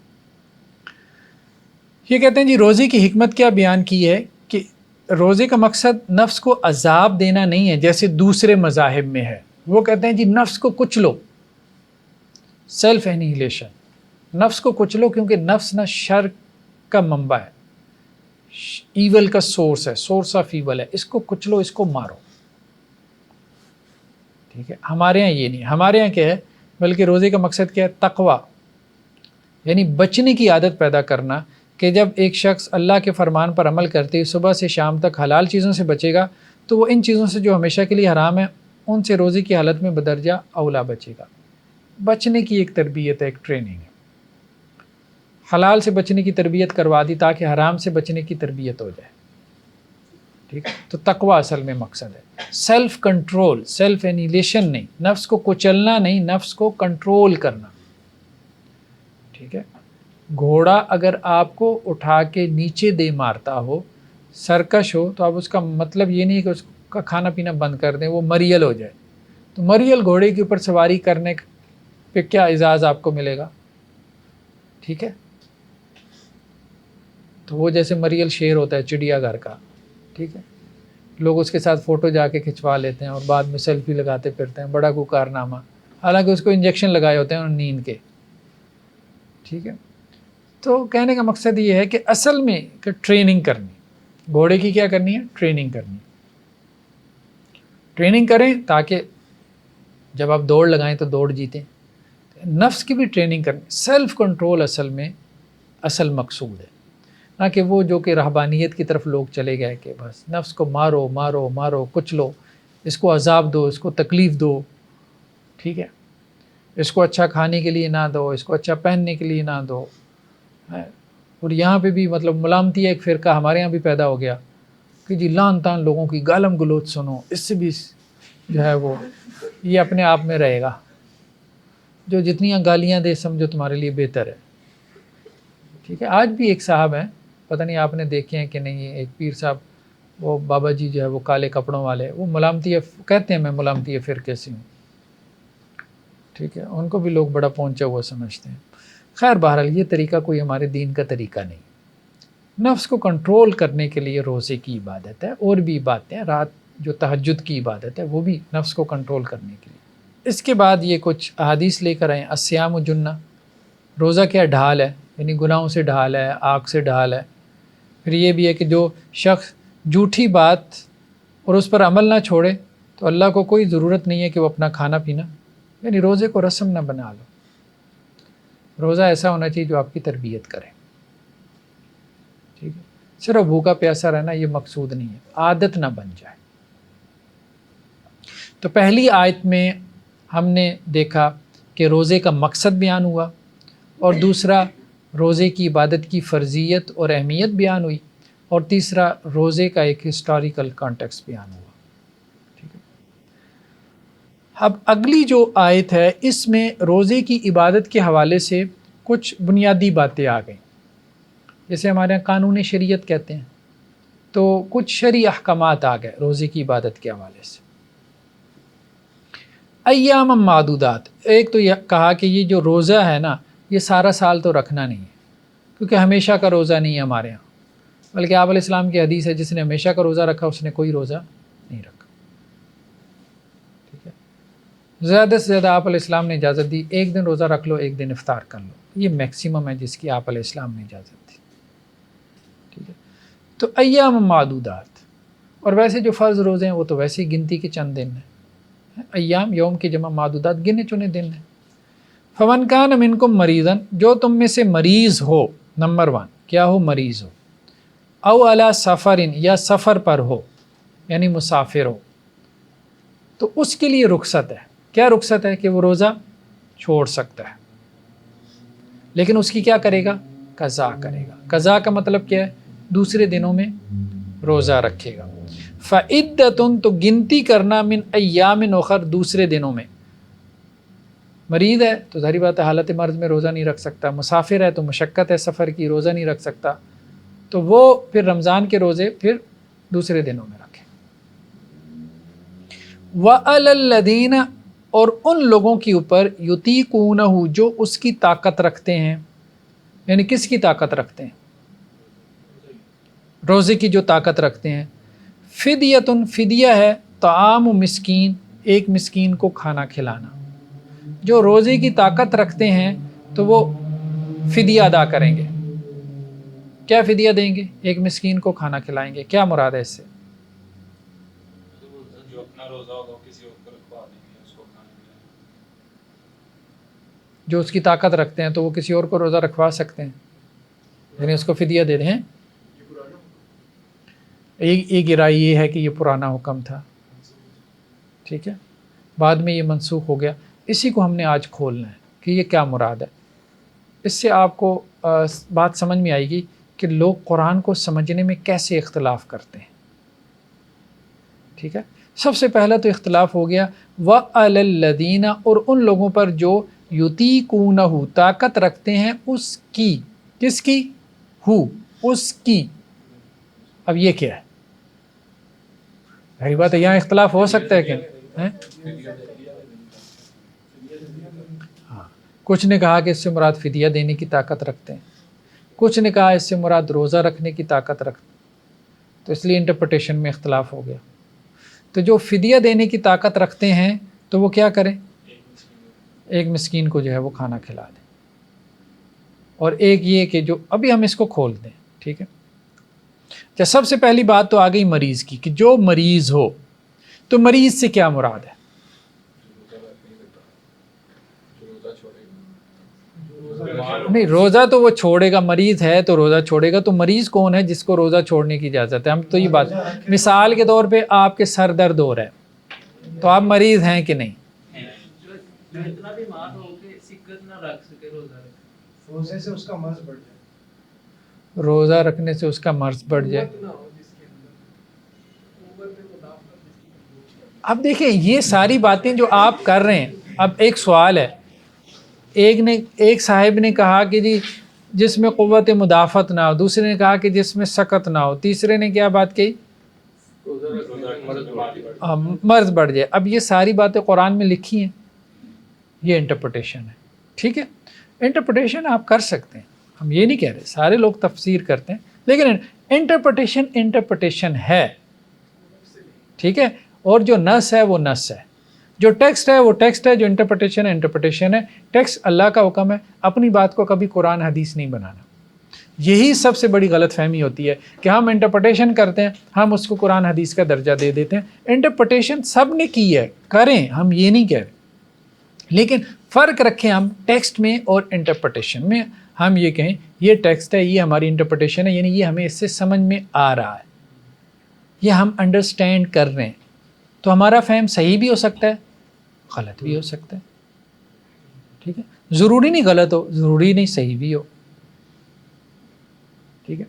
یہ کہتے ہیں جی روزے کی حکمت کیا بیان کی ہے کہ روزے کا مقصد نفس کو عذاب دینا نہیں ہے جیسے دوسرے مذاہب میں ہے۔ وہ کہتے ہیں جی نفس کو کچلو، سیلف اینیہیلیشن، نفس کو کچلو، کیونکہ نفس نہ شر کا منبع ہے، ایول کا سورس ہے، سورس آف ایول ہے، اس کو کچلو، اس کو مارو، ٹھیک ہے۔ ہمارے ہاں یہ نہیں، ہمارے ہاں کیا ہے، بلکہ روزے کا مقصد کیا ہے؟ تقویٰ، یعنی بچنے کی عادت پیدا کرنا، کہ جب ایک شخص اللہ کے فرمان پر عمل کرتے صبح سے شام تک حلال چیزوں سے بچے گا تو وہ ان چیزوں سے جو ہمیشہ کے لیے حرام ہے ان سے روزے کی حالت میں بدرجہ اولا بچے گا۔ بچنے کی ایک تربیت ہے، ایک ٹریننگ ہے۔ حلال سے بچنے کی تربیت کروا دی تاکہ حرام سے بچنے کی تربیت ہو جائے، ٹھیک ہے۔ تو تقویٰ اصل میں مقصد ہے، سیلف کنٹرول، سیلف اینیلیشن نہیں، نفس کو کچلنا نہیں، نفس کو کنٹرول کرنا، ٹھیک ہے۔ گھوڑا اگر آپ کو اٹھا کے نیچے دے مارتا ہو، سرکش ہو، تو اب اس کا مطلب یہ نہیں کہ اس کا کھانا پینا بند کر دیں، وہ مریل ہو جائے۔ تو مریل گھوڑے کے اوپر سواری کرنے پہ کیا اعزاز آپ کو ملے گا، ٹھیک ہے۔ تو وہ جیسے مریل شیر ہوتا ہے چڑیا گھر کا، ٹھیک ہے، لوگ اس کے ساتھ فوٹو جا کے کھنچوا لیتے ہیں اور بعد میں سیلفی لگاتے پھرتے ہیں، بڑا کوئی کارنامہ، حالانکہ اس کو انجیکشن لگائے ہوتے ہیں نیند کے، ٹھیک ہے۔ تو کہنے کا مقصد یہ ہے کہ اصل میں کہ ٹریننگ کرنی، گھوڑے کی کیا کرنی ہے؟ ٹریننگ کرنی، ٹریننگ کریں تاکہ جب آپ دوڑ لگائیں تو دوڑ جیتیں۔ نفس کی بھی ٹریننگ کرنی، سیلف کنٹرول اصل میں اصل مقصود ہے، نہ کہ وہ جو کہ رہبانیت کی طرف لوگ چلے گئے کہ بس نفس کو مارو مارو مارو، کچلو، اس کو عذاب دو، اس کو تکلیف دو، ٹھیک ہے، اس کو اچھا کھانے کے لیے نہ دو، اس کو اچھا پہننے کے لیے نہ دو۔ اور یہاں پہ بھی مطلب ملامتی ایک فرقہ ہمارے یہاں بھی پیدا ہو گیا کہ جی لان تان لوگوں کی گالم گلوچ سنو، اس سے بھی جو ہے وہ یہ اپنے آپ میں رہے گا، جو جتنیاں گالیاں دے سمجھو تمہارے لیے بہتر ہے، ٹھیک ہے۔ آج بھی ایک صاحب ہیں، پتہ نہیں آپ نے دیکھے ہیں کہ نہیں، ایک پیر صاحب، وہ بابا جی جو ہے وہ کالے کپڑوں والے، وہ ملامتی کہتے ہیں میں ملامتی فرقے سے ہوں، ٹھیک ہے، ان کو بھی لوگ بڑا پہنچا ہوا سمجھتے ہیں۔ خیر بہرحال یہ طریقہ کوئی ہمارے دین کا طریقہ نہیں۔ نفس کو کنٹرول کرنے کے لیے روزے کی عبادت ہے، اور بھی عبادتیں، رات جو تہجد کی عبادت ہے وہ بھی نفس کو کنٹرول کرنے کے لیے۔ اس کے بعد یہ کچھ احادیث لے کر آئیں، الصیام جنہ، روزہ کیا ڈھال ہے، یعنی گناہوں سے ڈھال ہے، آگ سے ڈھال ہے۔ پھر یہ بھی ہے کہ جو شخص جھوٹی بات اور اس پر عمل نہ چھوڑے تو اللہ کو کوئی ضرورت نہیں ہے کہ وہ اپنا کھانا پینا، یعنی روزے کو رسم نہ بنا لو۔ روزہ ایسا ہونا چاہیے جو آپ کی تربیت کرے، ٹھیک ہے۔ صرف بھوکا پیاسا رہنا یہ مقصود نہیں ہے، عادت نہ بن جائے۔ تو پہلی آیت میں ہم نے دیکھا کہ روزے کا مقصد بیان ہوا، اور دوسرا روزے کی عبادت کی فرضیت اور اہمیت بیان ہوئی، اور تیسرا روزے کا ایک ہسٹوریکل کانٹیکسٹ بیان ہوا، ٹھیک ہے۔ اب اگلی جو آیت ہے اس میں روزے کی عبادت کے حوالے سے کچھ بنیادی باتیں آ گئیں، جیسے ہمارے یہاں قانون شریعت کہتے ہیں، تو کچھ شرعی احکامات آ گئے روزے کی عبادت کے حوالے سے۔ ایام معدودات، ایک تو یہ کہا کہ یہ جو روزہ ہے نا یہ سارا سال تو رکھنا نہیں ہے، کیونکہ ہمیشہ کا روزہ نہیں ہے ہمارے یہاں، بلکہ آپ علیہ السلام کی حدیث ہے جس نے ہمیشہ کا روزہ رکھا اس نے کوئی روزہ نہیں رکھا، ٹھیک ہے۔ زیادہ سے زیادہ آپ علیہ السلام نے اجازت دی ایک دن روزہ رکھ لو، ایک دن افطار کر لو، یہ میکسیمم ہے جس کی آپ علیہ السلام نے اجازت دی، ٹھیک ہے۔ تو ایام معدودات، اور ویسے جو فرض روزے ہیں وہ تو ویسے ہی گنتی کے چند دن ہیں، ایام یوم کی جمع معدودات، گنے چنے دن ہیں۔ فمن کان منکم مریضا، جو تم میں سے مریض ہو، نمبر 1 کیا ہو؟ مریض ہو، او علی سفر، یا سفر پر ہو یعنی مسافر ہو، تو اس کے لیے رخصت ہے۔ کیا رخصت ہے؟ کہ وہ روزہ چھوڑ سکتا ہے، لیکن اس کی کیا کرے گا؟ قضا کرے گا۔ قضا کا مطلب کیا ہے؟ دوسرے دنوں میں روزہ رکھے گا۔ فعدۃ، تو گنتی کرنا، من ایام اخر، دوسرے دنوں میں، مریض ہے تو ظاہری بات ہے حالت مرض میں روزہ نہیں رکھ سکتا، مسافر ہے تو مشقت ہے سفر کی، روزہ نہیں رکھ سکتا، تو وہ پھر رمضان کے روزے پھر دوسرے دنوں میں رکھے۔ وَعَلَى الَّذِينَ، اور ان لوگوں کے اوپر یطیقونہ، جو اس کی طاقت رکھتے ہیں، یعنی کس کی طاقت رکھتے ہیں؟ روزے کی جو طاقت رکھتے ہیں۔ فدیتن، فدیہ ہے طعام مسکین، ایک مسکین کو کھانا کھلانا۔ جو روزے کی طاقت رکھتے ہیں تو وہ فدیہ ادا کریں گے۔ کیا فدیہ دیں گے؟ ایک مسکین کو کھانا کھلائیں گے۔ کیا مراد ہے اس سے؟ جو اپنا روزہ ہوگا کسی اور کو رکھوا دیں گے، اس کو کھانا کھلائیں گے۔ جو اس کی طاقت رکھتے ہیں تو وہ کسی اور کو روزہ رکھوا سکتے ہیں، یعنی اس کو فدیہ دے دیں۔ ایک رائے یہ ہے کہ یہ پرانا حکم تھا، ٹھیک ہے، بعد میں یہ منسوخ ہو گیا۔ اسی کو ہم نے آج کھولنا ہے کہ یہ کیا مراد ہے۔ اس سے آپ کو بات سمجھ میں آئے گی کہ لوگ قرآن کو سمجھنے میں کیسے اختلاف کرتے ہیں، ٹھیک ہے۔ سب سے پہلا تو اختلاف ہو گیا وَعَلَى الَّذِينَ، اور ان لوگوں پر جو یطیقونہ، طاقت رکھتے ہیں اس کی، کس کی؟ اس کی۔ اب یہ کیا ہے؟ یہی بات ہے، یہاں اختلاف ہو سکتا ہے کہ ہاں، کچھ نے کہا کہ اس سے مراد فدیہ دینے کی طاقت رکھتے ہیں، کچھ نے کہا اس سے مراد روزہ رکھنے کی طاقت رکھتے ہیں، تو اس لیے انٹرپریٹیشن میں اختلاف ہو گیا۔ تو جو فدیہ دینے کی طاقت رکھتے ہیں تو وہ کیا کریں؟ ایک مسکین کو جو ہے وہ کھانا کھلا دیں۔ اور ایک یہ کہ جو ابھی ہم اس کو کھول دیں، ٹھیک ہے۔ سب سے پہلی بات تو آ گئی مریض کی، کہ جو مریض ہو، تو مریض سے کیا مراد ہے؟ نہیں، روزہ تو وہ چھوڑے گا، مریض ہے تو روزہ چھوڑے گا۔ تو مریض کون ہے جس کو روزہ چھوڑنے کی اجازت ہے؟ ہم تو یہ بات، مثال کے طور پہ آپ کے سر درد ہو رہا ہے تو آپ مریض ہیں کہ نہیں؟ اتنا بیمار ہو کہ سکت نہ رکھ سکے، روزے سے اس کا مرض بڑھ جائے، روزہ رکھنے سے اس کا مرض بڑھ جائے۔ اب دیکھیں یہ ساری باتیں جو آپ کر رہے ہیں، اب ایک سوال ہے، ایک صاحب نے کہا کہ جی جس میں قوت مدافعت نہ ہو، دوسرے نے کہا کہ جس میں سکت نہ ہو، تیسرے نے کیا بات کہی؟ مرض بڑھ جائے۔ اب یہ ساری باتیں قرآن میں لکھی ہیں، یہ انٹرپریٹیشن ہے، ٹھیک ہے۔ انٹرپریٹیشن آپ کر سکتے ہیں، ہم یہ نہیں کہہ رہے، سارے لوگ تفسیر کرتے ہیں، لیکن انٹرپریٹیشن ہے، ٹھیک ہے۔ اور جو نص ہے وہ نص ہے، جو ٹیکسٹ ہے وہ ٹیکسٹ ہے، جو انٹرپریٹیشن ہے۔ ٹیکسٹ اللہ کا حکم ہے، اپنی بات کو کبھی قرآن حدیث نہیں بنانا۔ یہی سب سے بڑی غلط فہمی ہوتی ہے کہ ہم انٹرپریٹیشن کرتے ہیں، ہم اس کو قرآن حدیث کا درجہ دے دیتے ہیں۔ انٹرپریٹیشن سب نے کی ہے، کریں، ہم یہ نہیں کہہ رہے، لیکن فرق رکھیں ہم ٹیکسٹ میں اور انٹرپریٹیشن میں۔ ہم یہ کہیں یہ ٹیکسٹ ہے، یہ ہماری انٹرپریٹیشن ہے، یعنی یہ ہمیں اس سے سمجھ میں آ رہا ہے، یہ ہم انڈرسٹینڈ کر رہے ہیں، تو ہمارا فہم صحیح بھی ہو سکتا ہے، غلط بھی ہو سکتا ہے، ٹھیک ہے۔ ضروری نہیں غلط ہو، ضروری نہیں صحیح بھی ہو، ٹھیک ہے۔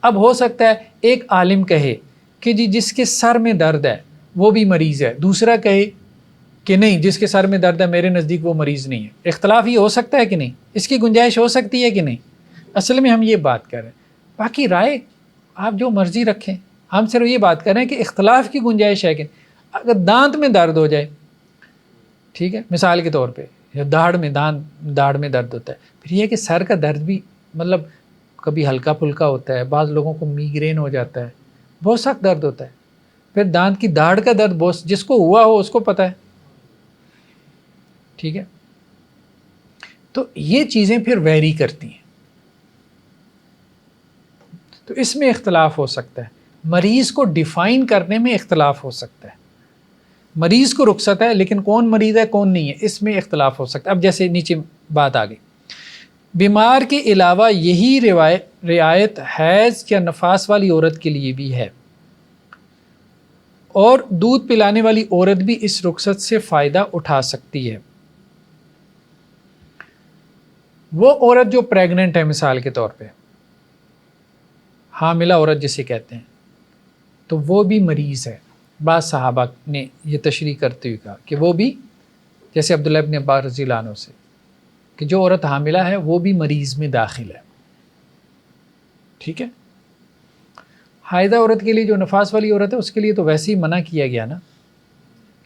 اب ہو سکتا ہے ایک عالم کہے کہ جی جس کے سر میں درد ہے وہ بھی مریض ہے، دوسرا کہے کہ نہیں جس کے سر میں درد ہے میرے نزدیک وہ مریض نہیں ہے۔ اختلاف یہ ہو سکتا ہے کہ نہیں؟ اس کی گنجائش ہو سکتی ہے کہ نہیں؟ اصل میں ہم یہ بات کر رہے ہیں، باقی رائے آپ جو مرضی رکھیں، ہم صرف یہ بات کر رہے ہیں کہ اختلاف کی گنجائش ہے کہ نہیں۔ اگر دانت میں درد ہو جائے، ٹھیک ہے، مثال کے طور پہ، یا داڑھ میں درد ہوتا ہے، پھر یہ کہ سر کا درد بھی مطلب کبھی ہلکا پھلکا ہوتا ہے، بعض لوگوں کو میگرین ہو جاتا ہے، بہت سخت درد ہوتا ہے، پھر دانت کی داڑھ کا درد بہت، جس کو ہوا ہو اس کو پتہ ہے، ٹھیک ہے۔ تو یہ چیزیں پھر ویری کرتی ہیں، تو اس میں اختلاف ہو سکتا ہے، مریض کو ڈیفائن کرنے میں اختلاف ہو سکتا ہے، مریض کو رخصت ہے لیکن کون مریض ہے کون نہیں ہے اس میں اختلاف ہو سکتا ہے۔ اب جیسے نیچے بات آ گئی، بیمار کے علاوہ یہی رعایت حیض یا نفاس والی عورت کے لیے بھی ہے، اور دودھ پلانے والی عورت بھی اس رخصت سے فائدہ اٹھا سکتی ہے۔ وہ عورت جو پریگننٹ ہے، مثال کے طور پہ حاملہ عورت جسے کہتے ہیں، تو وہ بھی مریض ہے۔ بعض صحابہ نے یہ تشریح کرتے ہوئے کہا کہ وہ بھی، جیسے عبداللہ ابن عباس رضی اللہ عنہ سے کہ جو عورت حاملہ ہے وہ بھی مریض میں داخل ہے. ٹھیک ہے. حائضہ عورت کے لیے جو نفاس والی عورت ہے اس کے لیے تو ویسے ہی منع کیا گیا نا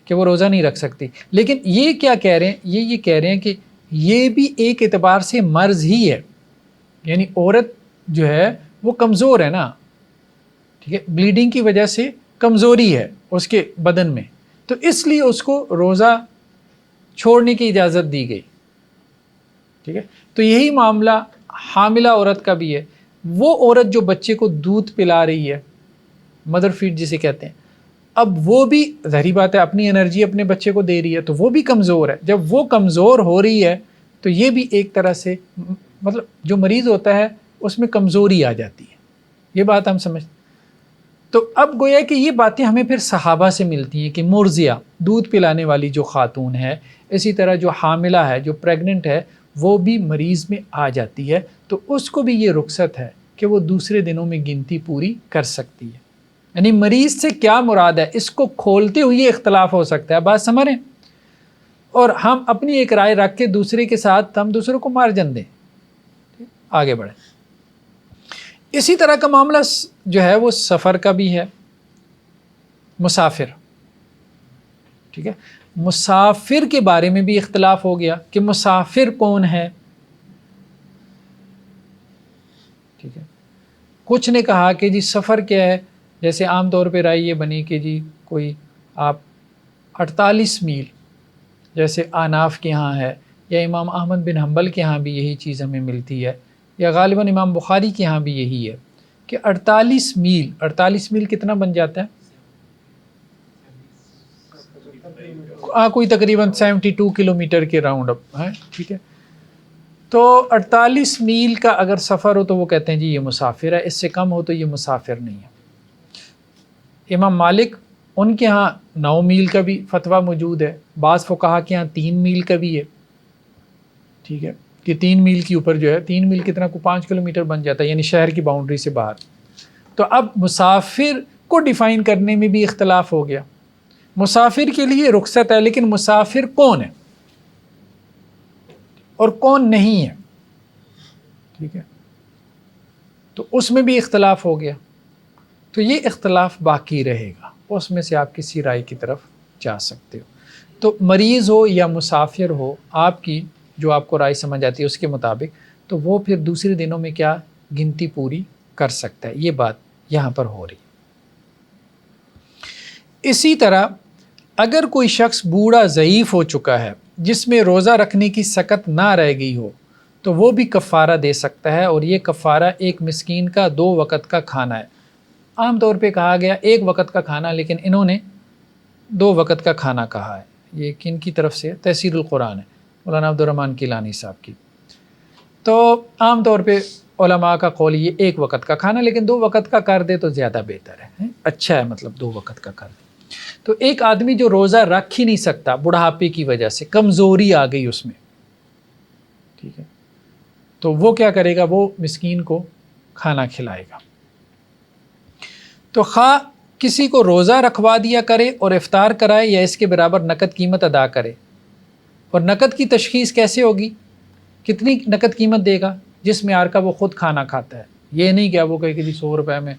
کہ وہ روزہ نہیں رکھ سکتی. لیکن یہ کیا کہہ رہے ہیں, یہ کہہ رہے ہیں کہ یہ بھی ایک اعتبار سے مرض ہی ہے, یعنی عورت جو ہے وہ کمزور ہے نا, ٹھیک ہے, بلیڈنگ کی وجہ سے کمزوری ہے اس کے بدن میں, تو اس لیے اس کو روزہ چھوڑنے کی اجازت دی گئی. ٹھیک ہے. تو یہی معاملہ حاملہ عورت کا بھی ہے. وہ عورت جو بچے کو دودھ پلا رہی ہے, مدر فیڈ جسے کہتے ہیں, اب وہ بھی ظاہری بات ہے اپنی انرجی اپنے بچے کو دے رہی ہے, تو وہ بھی کمزور ہے. جب وہ کمزور ہو رہی ہے تو یہ بھی ایک طرح سے مطلب جو مریض ہوتا ہے اس میں کمزوری آ جاتی ہے. یہ بات ہم سمجھتے. تو اب گویا کہ یہ باتیں ہمیں پھر صحابہ سے ملتی ہیں کہ مرضیہ دودھ پلانے والی جو خاتون ہے, اسی طرح جو حاملہ ہے, جو پریگننٹ ہے, وہ بھی مریض میں آ جاتی ہے, تو اس کو بھی یہ رخصت ہے کہ وہ دوسرے دنوں میں گنتی پوری کر سکتی ہے. یعنی مریض سے کیا مراد ہے اس کو کھولتے ہوئے اختلاف ہو سکتا ہے, بات سمجھ رہے ہیں, اور ہم اپنی ایک رائے رکھ کے دوسرے کے ساتھ ہم دوسروں کو مارجن دیں, آگے بڑھیں. اسی طرح کا معاملہ جو ہے وہ سفر کا بھی ہے, مسافر. ٹھیک ہے. مسافر کے بارے میں بھی اختلاف ہو گیا کہ مسافر کون ہے. ٹھیک ہے. کچھ نے کہا کہ جی سفر کیا ہے, جیسے عام طور پہ رائے یہ بنی کہ جی کوئی آپ 48 میل جیسے آناف کے ہاں ہے, یا امام احمد بن حنبل کے ہاں بھی یہی چیز ہمیں ملتی ہے, یا غالباً امام بخاری کے ہاں بھی یہی ہے کہ 48 میل کتنا بن جاتا ہے, کوئی تقریباً 72 کلومیٹر کے راؤنڈ اپ ہے. ٹھیک ہے. تو 48 میل کا اگر سفر ہو تو وہ کہتے ہیں جی یہ مسافر ہے, اس سے کم ہو تو یہ مسافر نہیں ہے. امام مالک ان کے ہاں 9 میل کا بھی فتویٰ موجود ہے, بعض فقہا کے ہاں 3 میل کا بھی ہے. ٹھیک ہے, کہ 3 میل کے اوپر جو ہے 3 میل کتنا کو 5 کلومیٹر بن جاتا ہے, یعنی شہر کی باؤنڈری سے باہر. تو اب مسافر کو ڈیفائن کرنے میں بھی اختلاف ہو گیا. مسافر کے لیے رخصت ہے, لیکن مسافر کون ہے اور کون نہیں ہے. ٹھیک ہے. تو اس میں بھی اختلاف ہو گیا. تو یہ اختلاف باقی رہے گا, اس میں سے آپ کسی رائے کی طرف جا سکتے ہو. تو مریض ہو یا مسافر ہو, آپ کی جو آپ کو رائے سمجھ آتی ہے اس کے مطابق, تو وہ پھر دوسرے دنوں میں کیا گنتی پوری کر سکتا ہے. یہ بات یہاں پر ہو رہی. اسی طرح اگر کوئی شخص بوڑھا ضعیف ہو چکا ہے جس میں روزہ رکھنے کی سکت نہ رہ گئی ہو, تو وہ بھی کفارہ دے سکتا ہے, اور یہ کفارہ ایک مسکین کا 2 وقت کا کھانا ہے. عام طور پہ کہا گیا 1 وقت کا کھانا, لیکن انہوں نے 2 وقت کا کھانا کہا ہے. یہ کن کی طرف سے؟ تفسیر القرآن ہے, مولانا عبدالرحمن کیلانی صاحب کی. تو عام طور پہ علماء کا قول یہ 1 وقت کا کھانا, لیکن 2 وقت کا کر دے تو زیادہ بہتر ہے, اچھا ہے, مطلب 2 وقت کا کر دے. تو ایک آدمی جو روزہ رکھ ہی نہیں سکتا بڑھاپے کی وجہ سے, کمزوری آ گئی اس میں, ٹھیک ہے, تو وہ کیا کرے گا, وہ مسکین کو کھانا کھلائے گا. تو خواہ کسی کو روزہ رکھوا دیا کرے اور افطار کرائے, یا اس کے برابر نقد قیمت ادا کرے. اور نقد کی تشخیص کیسے ہوگی, کتنی نقد قیمت دے گا, جس معیار کا وہ خود کھانا کھاتا ہے. یہ نہیں کہ وہ کہے کہ جی 100 روپے میں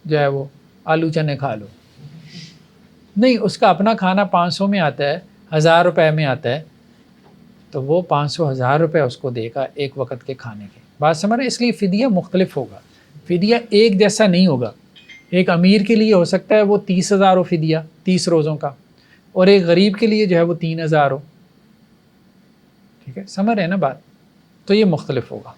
جو ہے وہ آلو چنے کھا لو, نہیں, اس کا اپنا کھانا 500 میں آتا ہے, 1000 روپے میں آتا ہے, تو وہ 500-1000 روپے اس کو دے گا 1 وقت کے کھانے کے. بات سمجھ رہے ہیں. اس لیے فدیہ مختلف ہوگا, فدیہ ایک جیسا نہیں ہوگا. ایک امیر کے لیے ہو سکتا ہے وہ 30,000 ہو فدیہ 30 روزوں کا, اور ایک غریب کے لیے جو ہے وہ 3,000 ہو. ٹھیک ہے, سمجھ رہے ہیں نا بات. تو یہ مختلف ہوگا.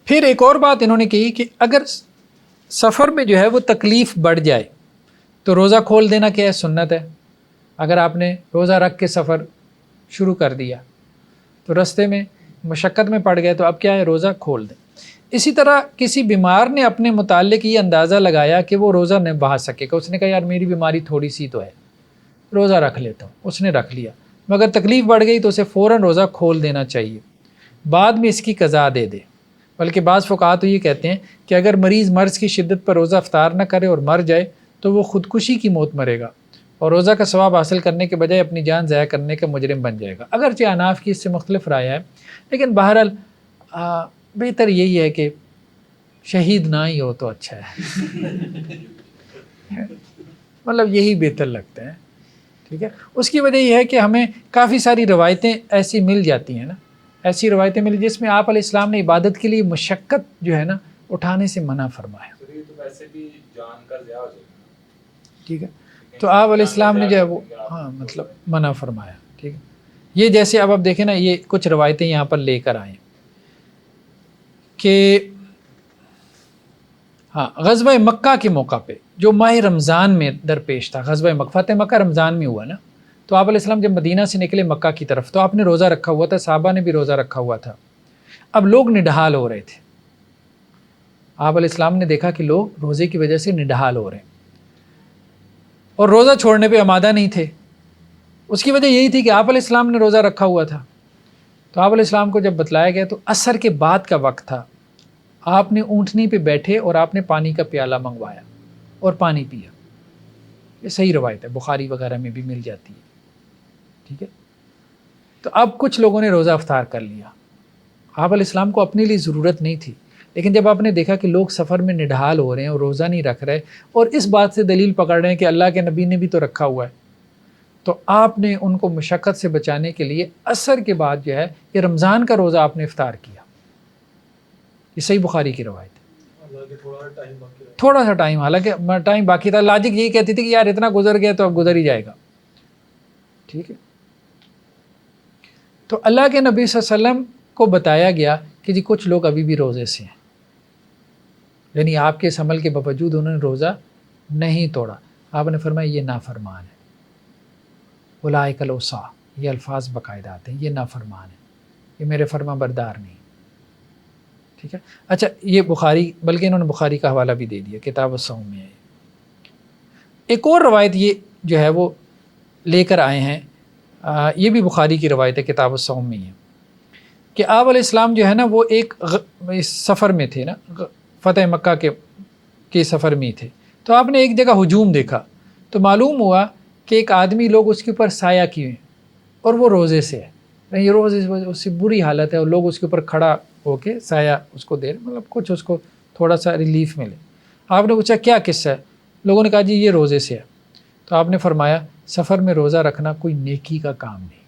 پھر ایک اور بات انہوں نے کہی کہ اگر سفر میں جو ہے وہ تکلیف بڑھ جائے تو روزہ کھول دینا کیا ہے, سنت ہے. اگر آپ نے روزہ رکھ کے سفر شروع کر دیا تو رستے میں مشقت میں پڑ گئے, تو اب کیا ہے, روزہ کھول دیں. اسی طرح کسی بیمار نے اپنے متعلق یہ اندازہ لگایا کہ وہ روزہ نہیں بڑھا سکے گا, اس نے کہا یار میری بیماری تھوڑی سی تو ہے, روزہ رکھ لیتا ہوں. اس نے رکھ لیا, مگر تکلیف بڑھ گئی تو اسے فوراً روزہ کھول دینا چاہیے, بعد میں اس کی قضا دے دے. بلکہ بعض فقہا تو یہ کہتے ہیں کہ اگر مریض مرض کی شدت پر روزہ افطار نہ کرے اور مر جائے تو وہ خودکشی کی موت مرے گا, اور روزہ کا ثواب حاصل کرنے کے بجائے اپنی جان ضائع کرنے کا مجرم بن جائے گا۔ اگرچہ اناف کی اس سے مختلف رائے ہے، لیکن بہرحال بہتر یہی ہے کہ شہید نہ ہی ہو تو اچھا ہے، مطلب یہی بہتر لگتا ہے، ٹھیک ہے۔ اس کی وجہ یہ ہے کہ ہمیں کافی ساری روایتیں ایسی مل جاتی ہیں نا، ایسی روایتیں ملی جس میں آپ علیہ السلام نے عبادت کے لیے مشقت جو ہے نا اٹھانے سے منع فرمایا، سر یہ تو ویسے بھی جان کا ضیاع ہو جائے گا، ٹھیک ہے۔ تو آپ علیہ السلام نے جو ہے وہ مطلب منع فرمایا، ٹھیک ہے۔ یہ جیسے اب آپ دیکھیں نا، یہ کچھ روایتیں یہاں پر لے کر آئیں کہ غزوہ مکہ کے موقع پہ جو ماہ رمضان میں درپیش تھا، غزوہ مکہ، فتح مکہ رمضان میں ہوا نا، تو آپ علیہ السلام جب مدینہ سے نکلے مکہ کی طرف تو آپ نے روزہ رکھا ہوا تھا، صحابہ نے بھی روزہ رکھا ہوا تھا۔ اب لوگ نڈھال ہو رہے تھے، آپ علیہ السلام نے دیکھا کہ لوگ روزے کی وجہ سے نڈھال ہو رہے ہیں اور روزہ چھوڑنے پہ آمادہ نہیں تھے۔ اس کی وجہ یہی تھی کہ آپ علیہ السلام نے روزہ رکھا ہوا تھا۔ تو آپ علیہ السلام کو جب بتلایا گیا تو عصر کے بعد کا وقت تھا، آپ نے اونٹنی پہ بیٹھے اور آپ نے پانی کا پیالہ منگوایا اور پانی پیا۔ یہ صحیح روایت ہے، بخاری وغیرہ میں بھی مل جاتی ہے، ٹھیک ہے۔ تو اب کچھ لوگوں نے روزہ افطار کر لیا، آپ علیہ السلام کو اپنے لیے ضرورت نہیں تھی، لیکن جب آپ نے دیکھا کہ لوگ سفر میں نڈھال ہو رہے ہیں اور روزہ نہیں رکھ رہے اور اس بات سے دلیل پکڑ رہے ہیں کہ اللہ کے نبی نے بھی تو رکھا ہوا ہے، تو آپ نے ان کو مشقت سے بچانے کے لیے عصر کے بعد جو ہے یہ رمضان کا روزہ آپ نے افطار کیا۔ یہ صحیح بخاری کی روایت ہے۔ حالانکہ تھوڑا ٹائم باقی رہا۔ تھوڑا سا ٹائم، حالانکہ ٹائم باقی تھا، لاجک یہی کہتی تھی کہ یار اتنا گزر گیا تو اب گزر ہی جائے گا، ٹھیک ہے۔ تو اللہ کے نبی صلی اللہ علیہ وسلم کو بتایا گیا کہ جی کچھ لوگ ابھی بھی روزے سے ہیں، یعنی آپ کے اس عمل کے باوجود انہوں نے روزہ نہیں توڑا۔ آپ نے فرمایا یہ نافرمان ہے، اولئک العصاۃ، یہ الفاظ باقاعدہ آتے ہیں، یہ نافرمان ہے، یہ میرے فرما بردار نہیں، ٹھیک ہے۔ اچھا یہ بخاری، بلکہ انہوں نے بخاری کا حوالہ بھی دے دیا، کتاب الصوم میں ہے۔ ایک اور روایت یہ جو ہے وہ لے کر آئے ہیں، یہ بھی بخاری کی روایت ہے، کتاب الصوم میں ہے، کہ آپ علیہ السلام جو ہے نا وہ ایک سفر میں تھے نا، فتح مکہ کے سفر میں تھے، تو آپ نے ایک جگہ ہجوم دیکھا، تو معلوم ہوا کہ ایک آدمی لوگ اس کے اوپر سایہ کیے ہیں اور وہ روزے سے ہے، یہ روزے اس سے بری حالت ہے اور لوگ اس کے اوپر کھڑا ہو کے سایہ اس کو دے رہے، مطلب کچھ اس کو تھوڑا سا ریلیف ملے۔ آپ نے پوچھا کیا قصہ ہے؟ لوگوں نے کہا جی یہ روزے سے ہے۔ تو آپ نے فرمایا سفر میں روزہ رکھنا کوئی نیکی کا کام نہیں،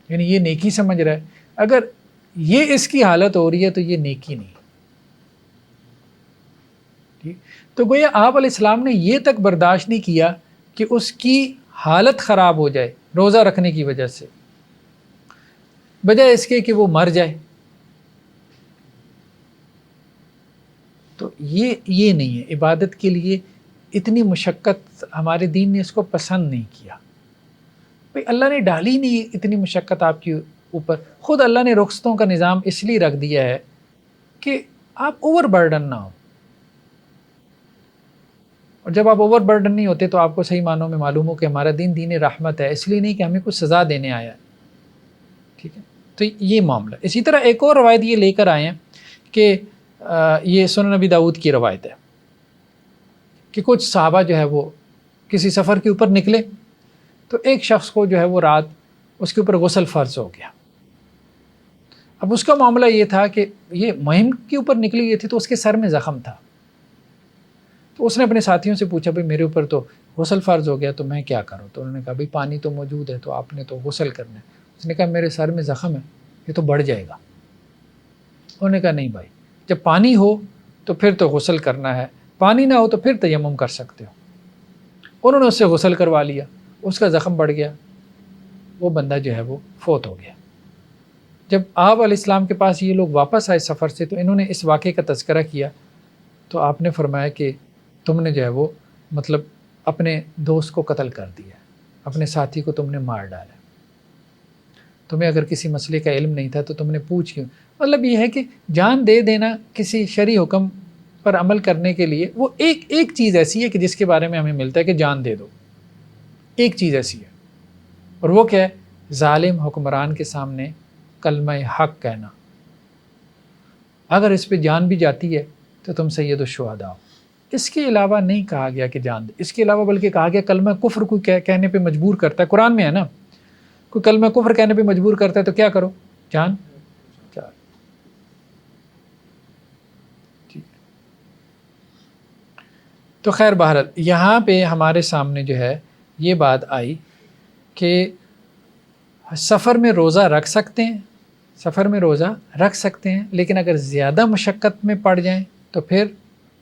یعنی یہ نیکی سمجھ رہا ہے، اگر یہ اس کی حالت ہو رہی ہے تو یہ نیکی نہیں، ٹھیک۔ تو گویا آپ علیہ السلام نے یہ تک برداشت نہیں کیا کہ اس کی حالت خراب ہو جائے روزہ رکھنے کی وجہ سے، بجائے اس کے کہ وہ مر جائے۔ تو یہ نہیں ہے، عبادت کے لیے اتنی مشقت ہمارے دین نے اس کو پسند نہیں کیا۔ بھئی اللہ نے ڈالی نہیں اتنی مشقت آپ کے اوپر، خود اللہ نے رخصتوں کا نظام اس لیے رکھ دیا ہے کہ آپ اوور برڈن نہ ہو، اور جب آپ اوور برڈن نہیں ہوتے تو آپ کو صحیح معنوں میں معلوم ہو کہ ہمارا دین دین رحمت ہے، اس لیے نہیں کہ ہمیں کچھ سزا دینے آیا ہے، ٹھیک ہے۔ تو یہ معاملہ۔ اسی طرح ایک اور روایت یہ لے کر آئے ہیں کہ یہ سنن نبی داؤد کی روایت ہے کہ کچھ صحابہ جو ہے وہ کسی سفر کے اوپر نکلے تو ایک شخص کو جو ہے وہ رات اس کے اوپر غسل فرض ہو گیا۔ اب اس کا معاملہ یہ تھا کہ یہ مہم کے اوپر نکلی ہوئی تھی تو اس کے سر میں زخم تھا، تو اس نے اپنے ساتھیوں سے پوچھا بھئی میرے اوپر تو غسل فرض ہو گیا تو میں کیا کروں؟ تو انہوں نے کہا بھئی پانی تو موجود ہے تو آپ نے تو غسل کرنا ہے۔ اس نے کہا میرے سر میں زخم ہے، یہ تو بڑھ جائے گا۔ انہوں نے کہا نہیں بھائی، جب پانی ہو تو پھر تو غسل کرنا ہے، پانی نہ ہو تو پھر تیمم کر سکتے ہو۔ انہوں نے اس سے غسل کروا لیا، اس کا زخم بڑھ گیا، وہ بندہ جو ہے وہ فوت ہو گیا۔ جب آپ علیہ السلام کے پاس یہ لوگ واپس آئے سفر سے تو انہوں نے اس واقعے کا تذکرہ کیا، تو آپ نے فرمایا کہ تم نے جو ہے وہ مطلب اپنے دوست کو قتل کر دیا، اپنے ساتھی کو تم نے مار ڈالا، تمہیں اگر کسی مسئلے کا علم نہیں تھا تو تم نے پوچھ کیوں؟ مطلب یہ ہے کہ جان دے دینا کسی شرعی حکم پر عمل کرنے کے لیے، وہ ایک چیز ایسی ہے کہ جس کے بارے میں ہمیں ملتا ہے کہ جان دے دو، ایک چیز ایسی ہے، اور وہ کیا ہے؟ ظالم حکمران کے سامنے کلمہ حق کہنا۔ اگر اس پہ جان بھی جاتی ہے تو تم سید الشہداء ہو، اس کے علاوہ نہیں کہا گیا کہ جان دے، اس کے علاوہ بلکہ کہا گیا کلمہ کفر کوئی کہنے پہ مجبور کرتا ہے، قرآن میں ہے نا، کوئی کلمہ کفر کہنے پہ مجبور کرتا ہے تو کیا کرو؟ جان چاہ. تو خیر بہرحال یہاں پہ ہمارے سامنے جو ہے یہ بات آئی کہ سفر میں روزہ رکھ سکتے ہیں، سفر میں روزہ رکھ سکتے ہیں، لیکن اگر زیادہ مشقت میں پڑ جائیں تو پھر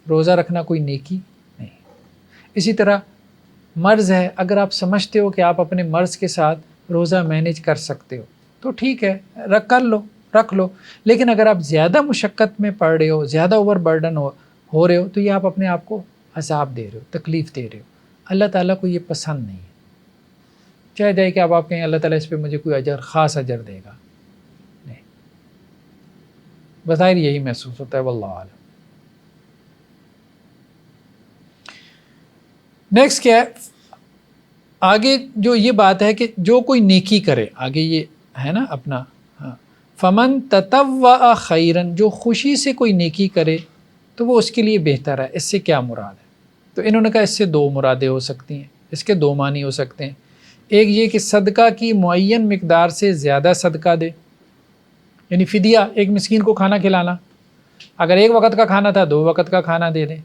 روزہ رکھنا کوئی نیکی نہیں. اسی طرح مرض ہے، اگر آپ سمجھتے ہو کہ آپ اپنے مرض کے ساتھ روزہ مینیج کر سکتے ہو تو ٹھیک ہے، رکھ لو، لیکن اگر آپ زیادہ مشقت میں پڑ رہے ہو، زیادہ اوور برڈن ہو رہے ہو تو یہ آپ اپنے آپ کو عذاب دے رہے ہو، تکلیف دے رہے ہو. اللہ تعالیٰ کو یہ پسند نہیں ہے. چاہے جائے کہ آپ کہیں اللہ تعالیٰ اس پہ مجھے کوئی خاص اجر دے گا، نہیں، بظاہر یہی محسوس ہوتا ہے، واللہ اعلم. نیکسٹ کیا ہے آگے؟ جو یہ بات ہے کہ جو کوئی نیکی کرے، آگے یہ ہے نا اپنا فمن تطوع خیرن، جو خوشی سے کوئی نیکی کرے تو وہ اس کے لیے بہتر ہے. اس سے کیا مراد ہے؟ تو انہوں نے کہا اس سے دو مرادیں ہو سکتی ہیں، اس کے دو معنی ہو سکتے ہیں. ایک یہ کہ صدقہ کی معین مقدار سے زیادہ صدقہ دے، یعنی فدیہ، ایک مسکین کو کھانا کھلانا، اگر ایک وقت کا کھانا تھا 2 وقت کا کھانا دے دیں،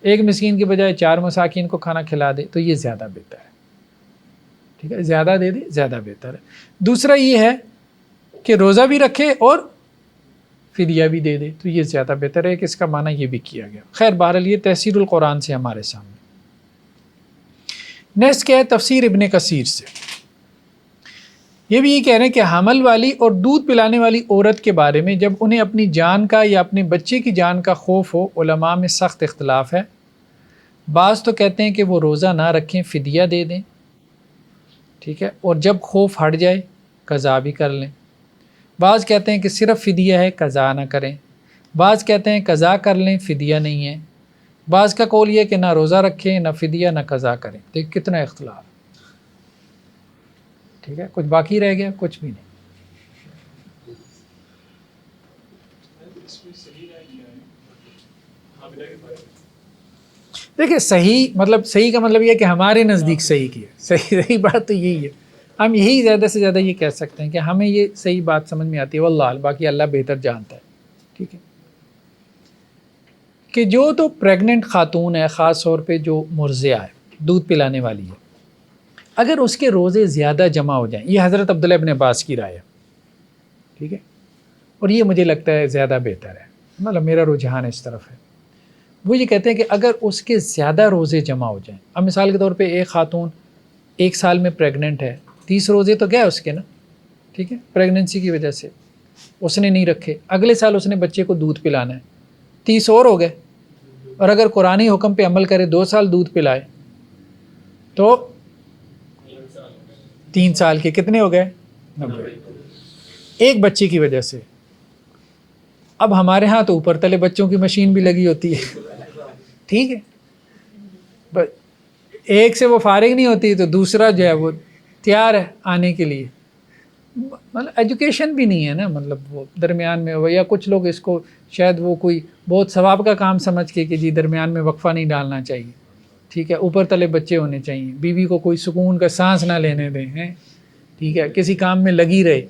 ایک مسکین کی بجائے 4 مساکین کو کھانا کھلا دے تو یہ زیادہ بہتر ہے. ٹھیک ہے، زیادہ دے دے زیادہ بہتر ہے. دوسرا یہ ہے کہ روزہ بھی رکھے اور فدیہ بھی دے دے تو یہ زیادہ بہتر ہے، کہ اس کا معنی یہ بھی کیا گیا. خیر بہرحال یہ تفسیر القرآن سے ہمارے سامنے. نیکسٹ کیا ہے؟ تفسیر ابن کثیر سے. یہ بھی یہ کہہ رہے ہیں کہ حمل والی اور دودھ پلانے والی عورت کے بارے میں جب انہیں اپنی جان کا یا اپنے بچے کی جان کا خوف ہو، علماء میں سخت اختلاف ہے. بعض تو کہتے ہیں کہ وہ روزہ نہ رکھیں، فدیہ دے دیں، ٹھیک ہے، اور جب خوف ہٹ جائے قضا بھی کر لیں. بعض کہتے ہیں کہ صرف فدیہ ہے، قضا نہ کریں. بعض کہتے ہیں قضا کر لیں، فدیہ نہیں ہے. بعض کا قول یہ کہ نہ روزہ رکھیں، نہ فدیہ، نہ قضا کریں. دیکھ کتنا اختلاف. ٹھیک ہے، کچھ باقی رہ گیا؟ کچھ بھی نہیں. دیکھیں صحیح کا مطلب یہ ہے کہ ہمارے نزدیک صحیح کی ہے. صحیح بات تو یہی ہے. ہم یہی زیادہ سے زیادہ یہ کہہ سکتے ہیں کہ ہمیں یہ صحیح بات سمجھ میں آتی ہے، واللہ باقی اللہ بہتر جانتا ہے. ٹھیک ہے، کہ جو تو پریگننٹ خاتون ہے، خاص طور پہ جو مرضعہ ہے، دودھ پلانے والی ہے، اگر اس کے روزے زیادہ جمع ہو جائیں، یہ حضرت عبداللہ ابن عباس کی رائے ہے. ٹھیک ہے، اور یہ مجھے لگتا ہے زیادہ بہتر ہے، مطلب میرا رجحان اس طرف ہے. وہ یہ کہتے ہیں کہ اگر اس کے زیادہ روزے جمع ہو جائیں، اب مثال کے طور پہ ایک خاتون 1 سال میں پریگننٹ ہے، 30 روزے تو گئے اس کے نا، ٹھیک ہے، پریگننسی کی وجہ سے اس نے نہیں رکھے، اگلے سال اس نے بچے کو دودھ پلانا ہے، 30 اور ہو گئے. اور اگر قرآنی حکم پہ عمل کرے 2 سال دودھ پلائے تو 3 سال کے کتنے ہو گئے؟ 90. ایک بچے کی وجہ سے. اب ہمارے ہاں تو اوپر تلے بچوں کی مشین بھی لگی ہوتی ہے، ٹھیک ہے، ایک سے وہ فارغ نہیں ہوتی تو دوسرا جو ہے وہ تیار ہے آنے کے لیے. مطلب ایجوکیشن بھی نہیں ہے نا، مطلب وہ درمیان میں ہو، یا کچھ لوگ اس کو شاید وہ کوئی بہت ثواب کا کام سمجھ کے کہ جی درمیان میں وقفہ نہیں ڈالنا چاہیے. ٹھیک ہے، اوپر تلے بچے ہونے چاہیے، بیوی کو کوئی سکون کا سانس نہ لینے دیں ہیں، ٹھیک ہے، کسی کام میں لگی رہے.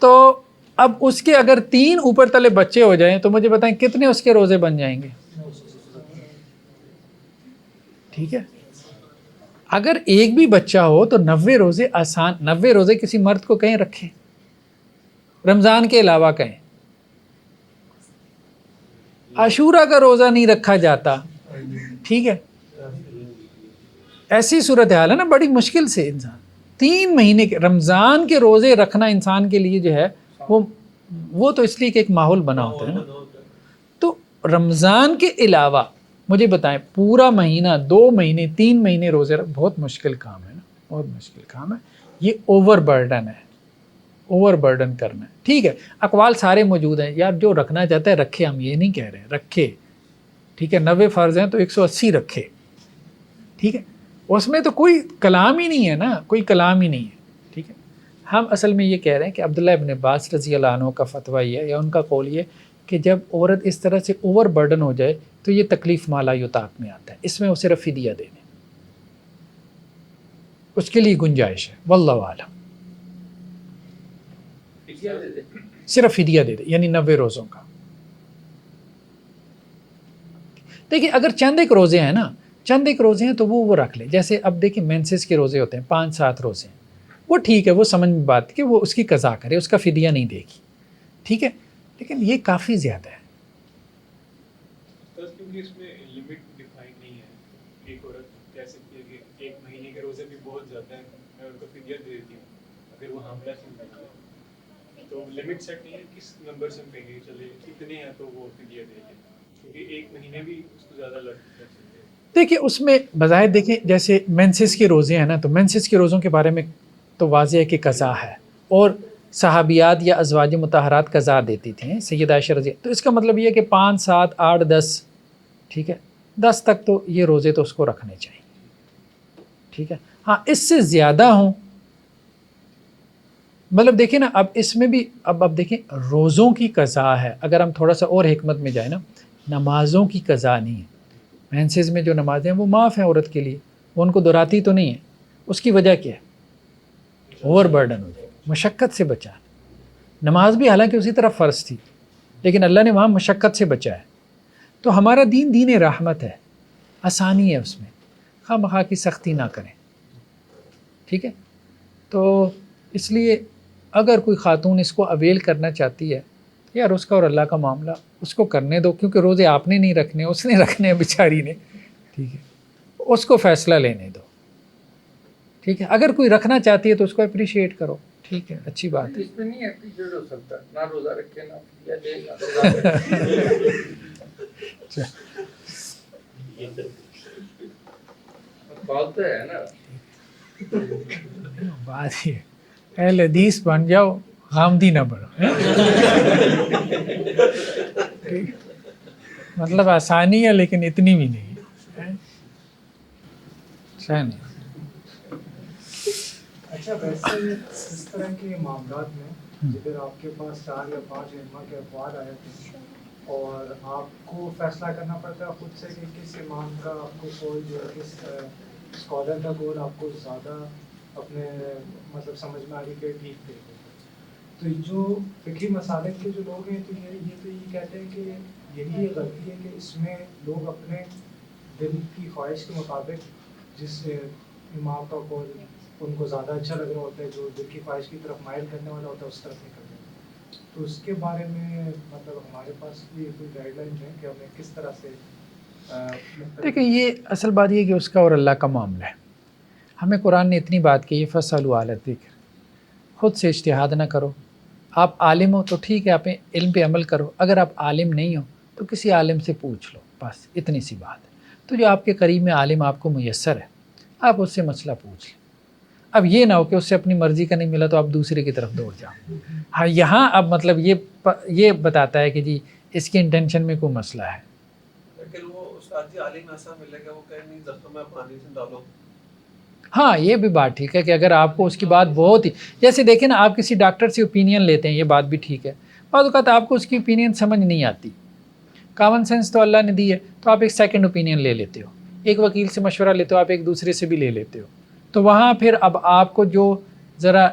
تو اب اس کے اگر 3 اوپر تلے بچے ہو جائیں تو مجھے بتائیں کتنے اس کے روزے بن جائیں گے؟ ٹھیک ہے، اگر ایک بھی بچہ ہو تو 90 روزے آسان، 90 روزے کسی مرد کو کہیں رکھے، رمضان کے علاوہ کہیں. عاشورہ کا روزہ نہیں رکھا جاتا، ٹھیک ہے، ایسی صورتحال ہے نا، بڑی مشکل سے انسان 3 مہینے کے رمضان کے روزے رکھنا انسان کے لیے جو ہے وہ تو اس لیے کہ ایک ماحول بنا ہوتا ہے نا. تو رمضان کے علاوہ مجھے بتائیں پورا مہینہ 2 مہینے 3 مہینے روزے بہت مشکل کام ہے نا، بہت مشکل کام ہے. یہ اوور برڈن ہے، اوور برڈن کرنا ہے. ٹھیک ہے، اقوال سارے موجود ہیں یار، جو رکھنا چاہتا ہے رکھے، ہم یہ نہیں کہہ رہے رکھے. ٹھیک ہے، 90 فرض ہیں تو 180 رکھے. ٹھیک ہے، اس میں تو کوئی کلام ہی نہیں ہے نا، کوئی کلام ہی نہیں ہے. ٹھیک ہے، ہم اصل میں یہ کہہ رہے ہیں کہ عبداللہ ابن عباس رضی اللہ عنہ کا فتویٰ یہ ہے، یا ان کا قول یہ کہ جب عورت اس طرح سے اوور برڈن ہو جائے تو یہ تکلیف مالا یطاق میں آتا ہے، اس میں وہ صرف فدیہ دے دیں، اس کے لیے گنجائش ہے، واللہ اعلم۔ فدیہ دے دے۔ صرف فدیہ دے دے، یعنی 90 روزوں کا۔ دیکھیں اگر چند ایک روزے ہیں نا، چند ایک روزے ہیں تو وہ رکھ لے، جیسے اب دیکھیں مینسز کے روزے ہوتے ہیں 5-7 روزے ہیں، وہ ٹھیک ہے، وہ سمجھ میں بات کہ وہ اس کی قضا کرے، اس کا فدیہ نہیں دے گی، ٹھیک ہے، لیکن یہ کافی زیادہ ہے۔ بس کیونکہ اس میں لمٹ ڈیفائن نہیں ہے، ایک عورت کہہ سکتی ہے کہ 1 مہینے کے روزے بھی بہت زیادہ ہیں، میں ان کو فدیہ دے دیتی ہوں، اگر وہ حاملہ تھی تو لمٹ سیٹ نہیں ہے کس نمبر سے کہیں گے چلے اتنے ہیں تو وہ فدیہ دے دیں، کیونکہ 1 مہینے بھی اس کو زیادہ لگ سکتے ہیں۔ دیکھیں اس میں بظاہر دیکھیں جیسے مینسز کے روزے ہیں نا، تو مینسز کے روزوں کے بارے میں تو واضح ہے کہ قضا ہے، اور صحابیات یا ازواج مطہرات قضا دیتی تھیں، سیدہ عائشہ رضی، تو اس کا مطلب یہ ہے کہ 5 7 8 10، ٹھیک ہے، 10 تک تو یہ روزے تو اس کو رکھنے چاہیے، ٹھیک ہے۔ ہاں اس سے زیادہ ہوں، مطلب دیکھیں نا، اب اس میں بھی اب دیکھیں روزوں کی قضا ہے، اگر ہم تھوڑا سا اور حکمت میں جائیں نا، نمازوں کی قضا نہیں ہے۔ مینسز میں جو نمازیں ہیں وہ معاف ہیں عورت کے لیے، وہ ان کو دہراتی تو نہیں ہے، اس کی وجہ کیا ہے؟ اوور برڈن ہو جائے، مشقت سے بچا۔ نماز بھی حالانکہ اسی طرح فرض تھی، لیکن اللہ نے وہاں مشقت سے بچایا۔ تو ہمارا دین دین رحمت ہے، آسانی ہے اس میں، خواہ مخواہ کی سختی نہ کریں، ٹھیک ہے۔ تو اس لیے اگر کوئی خاتون اس کو اویل کرنا چاہتی ہے، یار اس کا اور اللہ کا معاملہ، اس کو کرنے دو، کیونکہ روزے آپ نے نہیں رکھنے، اس نے رکھنے ہیں بیچاری نے، ٹھیک ہے، اس کو فیصلہ لینے دو، ٹھیک ہے۔ اگر کوئی رکھنا چاہتی ہے تو اس کو اپریشیٹ کرو، ٹھیک ہے، اچھی بات ہے۔ اس میں نہیں اپریشیٹ ہو سکتا، نہ روزہ رکھے نہ فدیہ دے نہ روزہ رکھے۔ بات تو ہے نا، بات یہ اہل حدیث بن جاؤ، غامدی نہ بڑھو، مطلب آسانی ہے لیکن اتنی بھی نہیں ہے، اچھا نہیں۔ اچھا ویسے اس طرح کے معاملات میں اگر آپ کے پاس 4 یا 5 علماء کے اقوال آئے تھے اور آپ کو فیصلہ کرنا پڑتا ہے خود سے کہ کس امام کا آپ کو قول جو ہے، کس اسکالر کا قول آپ کو زیادہ اپنے مطلب سمجھ میں آ رہی کہ ٹھیک تھے، تو جو فقہی مسالک کے جو لوگ ہیں تو یہ کہتے ہیں کہ یہی غلطی ہے کہ اس میں لوگ اپنے دل کی خواہش کے مطابق جس امام کا قول ان کو زیادہ اچھا لگ رہا ہوتا ہے، جو دل کی خواہش کی طرف مائل کرنے والا ہوتا ہے، اس طرف نکلتے ہیں۔ تو اس کے بارے میں مطلب ہمارے پاس بھی کوئی گائیڈ لائن ہے کہ ہمیں کس طرح سے دیکھیں یہ اصل بات یہ ہے کہ اس کا اور اللہ کا معاملہ ہے۔ ہمیں قرآن نے اتنی بات کی ہے، فَاسْأَلُوا أَهْلَ الذِّكْرِ، خود سے اجتہاد نہ کرو۔ آپ عالم ہو تو ٹھیک ہے، آپ علم پہ عمل کرو، اگر آپ عالم نہیں ہو تو کسی عالم سے پوچھ لو، بس اتنی سی بات ہے۔ تو جو آپ کے قریب میں عالم آپ کو میسر ہے، آپ اس سے مسئلہ پوچھ لیں۔ اب یہ نہ ہو کہ اس سے اپنی مرضی کا نہیں ملا تو آپ دوسرے کی طرف دوڑ جاؤ۔ ہاں یہاں اب مطلب یہ بتاتا ہے کہ جی اس کی انٹینشن میں کوئی مسئلہ ہے، لیکن وہ استاد جی عالم ایسا ملے گا وہ کہیں نہیں زخم میں پانی سے ڈالو۔ ہاں یہ بھی بات ٹھیک ہے کہ اگر آپ کو اس کی بات بہت ہی، جیسے دیکھیں نا آپ کسی ڈاکٹر سے اوپینین لیتے ہیں، یہ بات بھی ٹھیک ہے، بعض اوقات آپ کو اس کی اوپینین سمجھ نہیں آتی، کامن سینس تو اللہ نے دی ہے، تو آپ ایک سیکنڈ اوپینین لے لیتے ہو، ایک وکیل سے مشورہ لیتے ہو، آپ ایک دوسرے سے بھی لے لیتے ہو، تو وہاں پھر اب آپ کو جو ذرا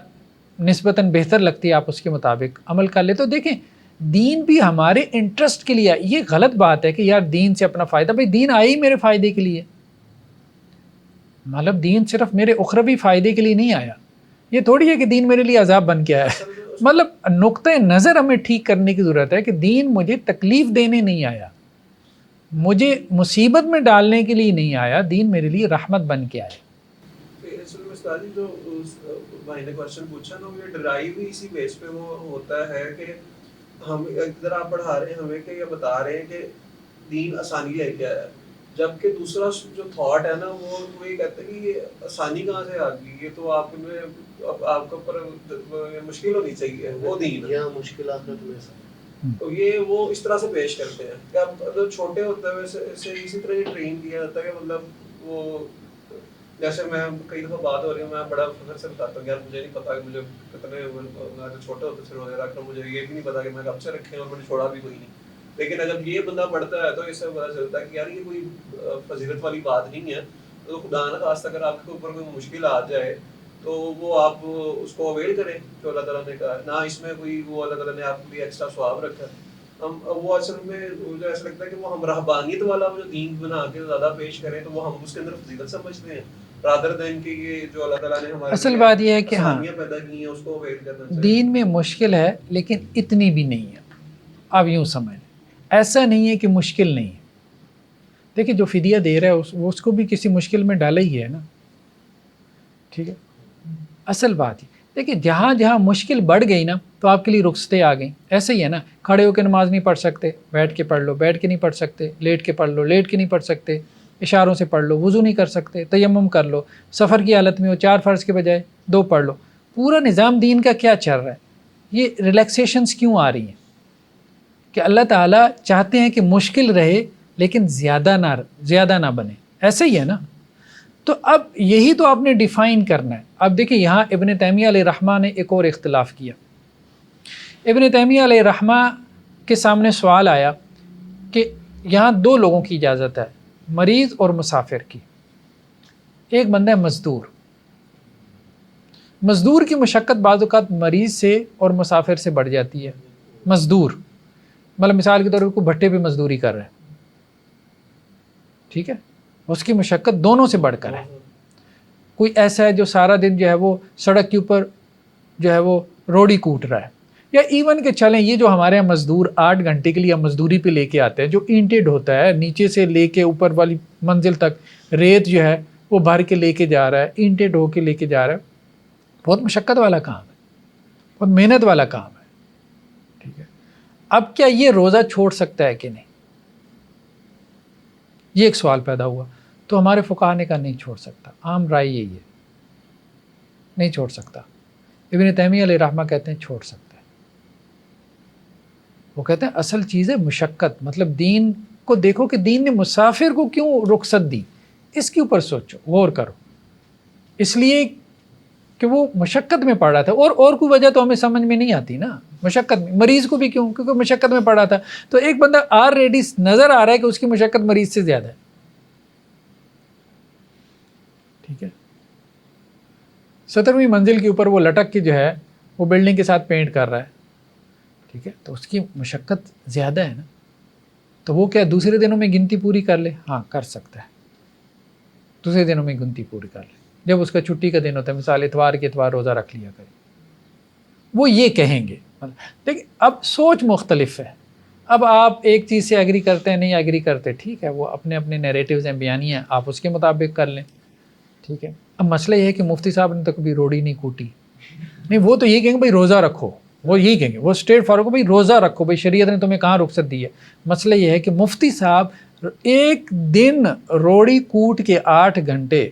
نسبتاً بہتر لگتی ہے آپ اس کے مطابق عمل کر لیتے ہو۔ دیکھیں دین بھی ہمارے انٹرسٹ کے لیے، یہ غلط بات ہے کہ یار دین سے اپنا فائدہ، بھائی دین آئے ہی میرے فائدے کے لیے، مطلب دین صرف میرے اخروی فائدے کے لیے نہیں آیا، یہ تھوڑی ہے کہ دین میرے لیے عذاب بن کے آیا ہے، مطلب نقطۂ نظر ہمیں ٹھیک کرنے کی ضرورت ہے کہ دین مجھے تکلیف دینے نہیں آیا، مجھے مصیبت میں ڈالنے کے لیے نہیں آیا، دین میرے لیے رحمت بن کے آیا۔ استاد جی جو بھائی نے کوشچن پوچھا نا، یہ ڈرائیو ہی اسی بیس پہ وہ ہوتا ہے کہ ہم ادھر آپ پڑھا رہے ہیں ہمیں کہ یہ بتا رہے ہیں کہ دین آسانی لے کے آیا ہے، جبکہ دوسرا جو تھاٹ ہے نا وہ یہ کہتا ہے کہ یہ آسانی کہاں سے آ گئی، یہ تو آپ میں آپ کے اوپر مشکل ہونی چاہیے، وہ دین ہے مشکلات میں تو یہ وہ اس طرح سے پیش کرتے ہیں کہ اب جب چھوٹے ہوتے ہوئے سے اسی طرح یہ ٹرین کیا جاتا ہے کہ مطلب وہ جیسے میں کئی دفعہ بات ہو رہی ہے، میں بڑا فخر سے بتاتا ہوں یار مجھے نہیں پتا کہ مجھے کتنے، میں تو چھوٹے ہوتے سے روزے رکھ رہا ہوں، مجھے یہ بھی نہیں پتا کہ میں کب سے رکھے ہیں اور میں نے چھوڑا بھی کوئی نہیں، لیکن جب یہ بندہ پڑھتا ہے تو اس سے پتہ چلتا ہے کہ یار یہ کوئی فضیلت والی بات نہیں ہے. تو خدا نہ خواستہ اگر آپ کے اوپر کوئی مشکل آ جائے تو وہ آپ اس کو اویل کریں جو اللہ تعالیٰ نے کہا. نہ اس میں کوئی وہ اللہ تعالیٰ نے آپ کے لیے ایکسٹرا ثواب رکھا ہے. ہم وہ اصل میں مجھے ایسا لگتا ہے کہ وہ ہم رہبانیت والا جو دین بنا کے زیادہ پیش کریں تو وہ ہم اس کے اندر فضیلت سمجھتے ہیں رادر دین کہ یہ جو اللہ تعالیٰ نے ہمارے اصل بات یہ ہے کہ ہاں آسانیاں پیدا کی ہیں اس کو اویل کرنا چاہیے. دین میں مشکل ہے لیکن اتنی بھی نہیں ہے. آپ یوں سمجھیں ایسا نہیں ہے کہ مشکل نہیں ہے. دیکھیں جو فدیہ دے رہا ہے وہ اس کو بھی کسی مشکل میں ڈالا ہی ہے نا. ٹھیک ہے اصل بات یہ دیکھیں جہاں جہاں مشکل بڑھ گئی نا تو آپ کے لیے رخصتیں آ گئیں. ایسے ہی ہے نا کھڑے ہو کے نماز نہیں پڑھ سکتے بیٹھ کے پڑھ لو, بیٹھ کے نہیں پڑھ سکتے لیٹ کے پڑھ لو, لیٹ کے نہیں پڑھ سکتے اشاروں سے پڑھ لو, وضو نہیں کر سکتے تیمم کر لو, سفر کی حالت میں ہو 4 فرض کے بجائے 2 پڑھ لو. پورا نظام دین کا کیا چل رہا ہے؟ یہ ریلیکسیشنز کیوں آ رہی ہیں کہ اللہ تعالیٰ چاہتے ہیں کہ مشکل رہے لیکن زیادہ نہ بنے. ایسے ہی ہے نا. تو اب یہی تو آپ نے ڈیفائن کرنا ہے. اب دیکھیں یہاں ابن تیمیہ علیہ رحمہ نے ایک اور اختلاف کیا. ابن تیمیہ علیہ رحمہ کے سامنے سوال آیا کہ یہاں 2 لوگوں کی اجازت ہے, مریض اور مسافر کی. ایک بندہ ہے مزدور کی مشقت بعض اوقات مریض سے اور مسافر سے بڑھ جاتی ہے. مزدور مطلب مثال کے طور پر کوئی بھٹے پہ مزدوری کر رہا ہے, ٹھیک ہے, اس کی مشقت دونوں سے بڑھ کر ہے. کوئی ایسا ہے جو سارا دن جو ہے وہ سڑک کے اوپر جو ہے وہ روڑی کوٹ رہا ہے, یا ایون کہ چلیں یہ جو ہمارے یہاں مزدور 8 گھنٹے کے لیے مزدوری پہ لے کے آتے ہیں, جو اینٹڈ ہوتا ہے نیچے سے لے کے اوپر والی منزل تک ریت جو ہے وہ بھر کے لے کے جا رہا ہے, اینٹڈ ہو کے لے کے جا رہا ہے, بہت مشقت والا کام ہے, بہت محنت والا کام ہے. ٹھیک ہے, اب کیا یہ روزہ چھوڑ سکتا ہے کہ نہیں, یہ ایک سوال پیدا ہوا. تو ہمارے فقہا نے کہا نہیں چھوڑ سکتا. عام رائے یہی ہے نہیں چھوڑ سکتا. ابن تیمیہ علیہ رحمہ کہتے ہیں چھوڑ سکتا ہے. وہ کہتے ہیں اصل چیز ہے مشقت. مطلب دین کو دیکھو کہ دین نے مسافر کو کیوں رخصت دی, اس کے اوپر سوچو غور کرو. اس لیے کہ وہ مشقت میں پڑ رہا تھا, اور کوئی وجہ تو ہمیں سمجھ میں نہیں آتی نا. مشقت میں مریض کو بھی کیوں, کیونکہ مشقت میں پڑ رہا تھا. تو ایک بندہ آلریڈی نظر آ رہا ہے کہ اس کی مشقت مریض سے زیادہ ہے. ٹھیک ہے, 17ویں منزل کے اوپر وہ لٹک کے جو ہے وہ بلڈنگ کے ساتھ پینٹ کر رہا ہے. ٹھیک ہے, تو اس کی مشقت زیادہ ہے نا. تو وہ کیا دوسرے دنوں میں گنتی پوری کر لے؟ ہاں کر سکتا ہے, دوسرے دنوں میں گنتی پوری کر لے. جب اس کا چھٹی کا دن ہوتا ہے, مثال اتوار کے اتوار روزہ رکھ لیا کرے, وہ یہ کہیں گے. لیکن اب سوچ مختلف ہے. اب آپ ایک چیز سے ایگری کرتے ہیں, نہیں ایگری کرتے, ٹھیک ہے, وہ اپنے اپنے نیریٹیوز ہیں, بیانیاں ہیں, آپ اس کے مطابق کر لیں. ٹھیک ہے, اب مسئلہ یہ ہے کہ مفتی صاحب نے تو کبھی روڑی نہیں کوٹی. نہیں, وہ تو یہ کہیں گے بھائی روزہ رکھو, وہ یہی کہیں گے, وہ اسٹریٹ فارورڈ بھائی روزہ رکھو, بھائی شریعت نے تمہیں کہاں رخصت دی ہے. مسئلہ یہ ہے کہ مفتی صاحب ایک دن روڑی کوٹ کے 8 گھنٹے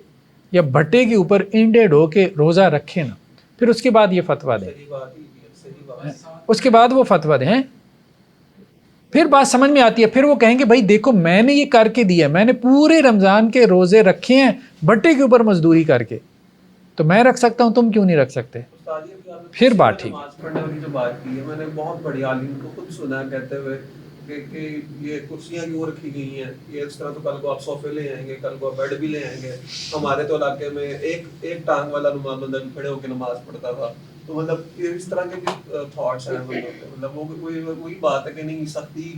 یا بھٹے کے اوپر انڈیڈ ہو کے روزہ رکھے نا, پھر اس کے بعد یہ فتویٰ دیں, اس کے بعد وہ فتویٰ دیں, پھر بات سمجھ میں آتی ہے. پھر وہ کہیں گے بھائی دیکھو میں نے یہ کر کے دیا, میں نے پورے رمضان کے روزے رکھے ہیں بھٹے کے اوپر مزدوری کر کے, تو میں رکھ سکتا ہوں, تم کیوں نہیں رکھ سکتے؟ پھر بات ٹھیک. نماز پڑھنے والی جو بات کی ہے, میں نے بہت بڑی عالم کو خود سنا کہتے ہوئے کہ یہ کرسیاں کیوں رکھی گئی ہیں, یہ اس طرح تو کل کو آپ صوفے لے آئیں گے, کل کو آپ بیڈ بھی لے آئیں گے. ہمارے تو علاقے میں ایک ٹانگ والا نماز بندہ کھڑے ہو کے نماز پڑھتا تھا. تو مطلب اس طرح کے بھی تھاٹس ہیں مطلب وہ وہی بات ہے کہ نہیں سختی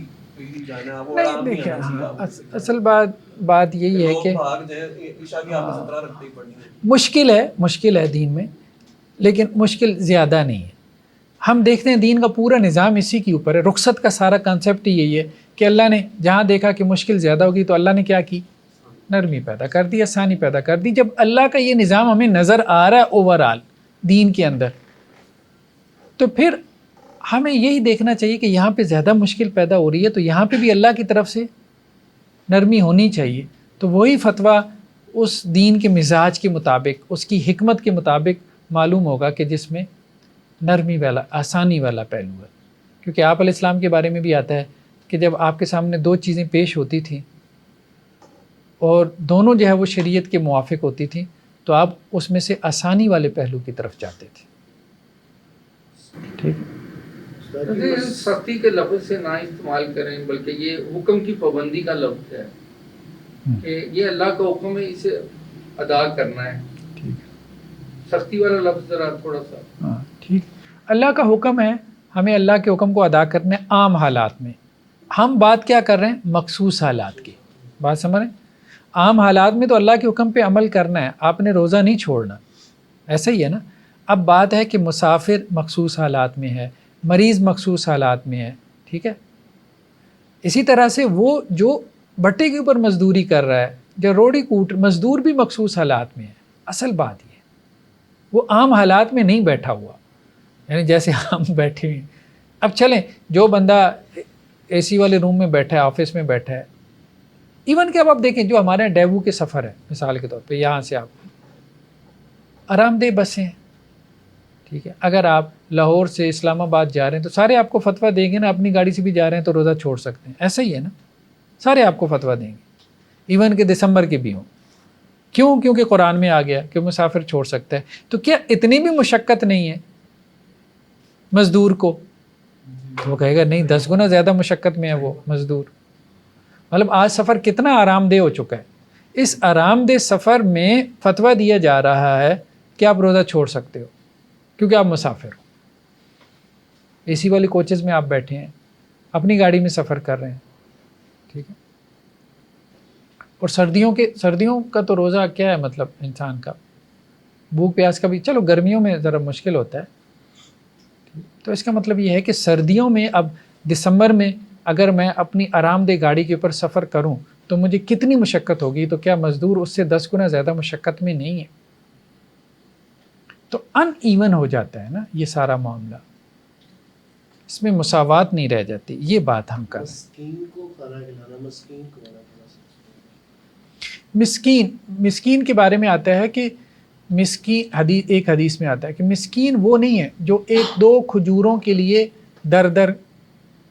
جانا, وہ نہیں. دیکھیں اصل بات یہی ہے کہ عشاء کی آپ 17 رکھتے ہی پڑھنی ہے. مشکل ہے دین میں, لیکن مشکل زیادہ نہیں ہے. ہم دیکھتے ہیں دین کا پورا نظام اسی کے اوپر ہے. رخصت کا سارا کانسیپٹ ہی یہی ہے کہ اللہ نے جہاں دیکھا کہ مشکل زیادہ ہوگی تو اللہ نے کیا کی, نرمی پیدا کر دی, آسانی پیدا کر دی. جب اللہ کا یہ نظام ہمیں نظر آ رہا ہے اوور آل دین کے اندر, تو پھر ہمیں یہی دیکھنا چاہیے کہ یہاں پہ زیادہ مشکل پیدا ہو رہی ہے تو یہاں پہ بھی اللہ کی طرف سے نرمی ہونی چاہیے. تو وہی فتویٰ اس دین کے مزاج کے مطابق, اس کی حکمت کے مطابق معلوم ہوگا کہ جس میں نرمی والا, آسانی والا پہلو ہے. کیونکہ آپ علیہ السلام کے بارے میں بھی آتا ہے کہ جب آپ کے سامنے 2 چیزیں پیش ہوتی تھیں اور دونوں جو ہے وہ شریعت کے موافق ہوتی تھیں, تو آپ اس میں سے آسانی والے پہلو کی طرف جاتے تھے. ٹھیک ہے. سختی کے لفظ سے نہ استعمال کریں، بلکہ یہ حکم کی پابندی کا لفظ ہے کہ یہ اللہ کا حکم ہے، اسے ادا کرنا ہے. سختی والا لفظ ذرا تھوڑا سا. ہاں ٹھیک. اللہ کا حکم ہے، ہمیں اللہ کے حکم کو ادا کرنا ہے عام حالات میں. ہم بات کیا کر رہے ہیں؟ مخصوص حالات کی بات سمجھ رہے ہیں. عام حالات میں تو اللہ کے حکم پہ عمل کرنا ہے، آپ نے روزہ نہیں چھوڑنا، ایسا ہی ہے نا. اب بات ہے کہ مسافر مخصوص حالات میں ہے، مریض مخصوص حالات میں ہے، ٹھیک ہے. اسی طرح سے وہ جو بھٹے کے اوپر مزدوری کر رہا ہے، جو روڑی کوٹ مزدور بھی مخصوص حالات میں ہے. اصل بات یہ ہے وہ عام حالات میں نہیں بیٹھا ہوا، یعنی جیسے ہم بیٹھے ہیں. اب چلیں جو بندہ اے سی والے روم میں بیٹھا ہے، آفس میں بیٹھا ہے، ایون کہ اب آپ دیکھیں جو ہمارے ڈیوو کے سفر ہے مثال کے طور پہ، یہاں سے آپ آرام دہ بسیں ہیں، ٹھیک ہے. اگر آپ لاہور سے اسلام آباد جا رہے ہیں تو سارے آپ کو فتویٰ دیں گے نا، اپنی گاڑی سے بھی جا رہے ہیں تو روزہ چھوڑ سکتے ہیں، ایسا ہی ہے نا. سارے آپ کو فتویٰ دیں گے، ایون کہ دسمبر کے بھی ہوں. کیوں؟ کیونکہ قرآن میں آ گیا کہ مسافر چھوڑ سکتا ہے. تو کیا اتنی بھی مشقت نہیں ہے مزدور کو؟ وہ کہے گا نہیں، 10 گنا زیادہ مشقت میں ہے وہ مزدور. مطلب آج سفر کتنا آرام دہ ہو چکا ہے. اس آرام دہ سفر میں فتویٰ دیا جا رہا ہے کہ آپ روزہ چھوڑ سکتے ہو کیونکہ آپ مسافر ہو. اے سی والی کوچز میں آپ بیٹھے ہیں، اپنی گاڑی میں سفر کر رہے ہیں، ٹھیک ہے. اور سردیوں کا تو روزہ کیا ہے مطلب انسان کا بھوک پیاس کا بھی، چلو گرمیوں میں ذرا مشکل ہوتا ہے. تو اس کا مطلب یہ ہے کہ سردیوں میں اب دسمبر میں اگر میں اپنی آرام دہ گاڑی کے اوپر سفر کروں تو مجھے کتنی مشقت ہوگی، تو کیا مزدور اس سے 10 گنا زیادہ مشقت میں نہیں ہے؟ تو ان ایون ہو جاتا ہے نا یہ سارا معاملہ، اس میں مساوات نہیں رہ جاتی. یہ بات ہم کر مسکین کے بارے میں آتا ہے کہ مسکین ایک حدیث میں آتا ہے کہ مسکین وہ نہیں ہے جو 1-2 کھجوروں کے لیے در در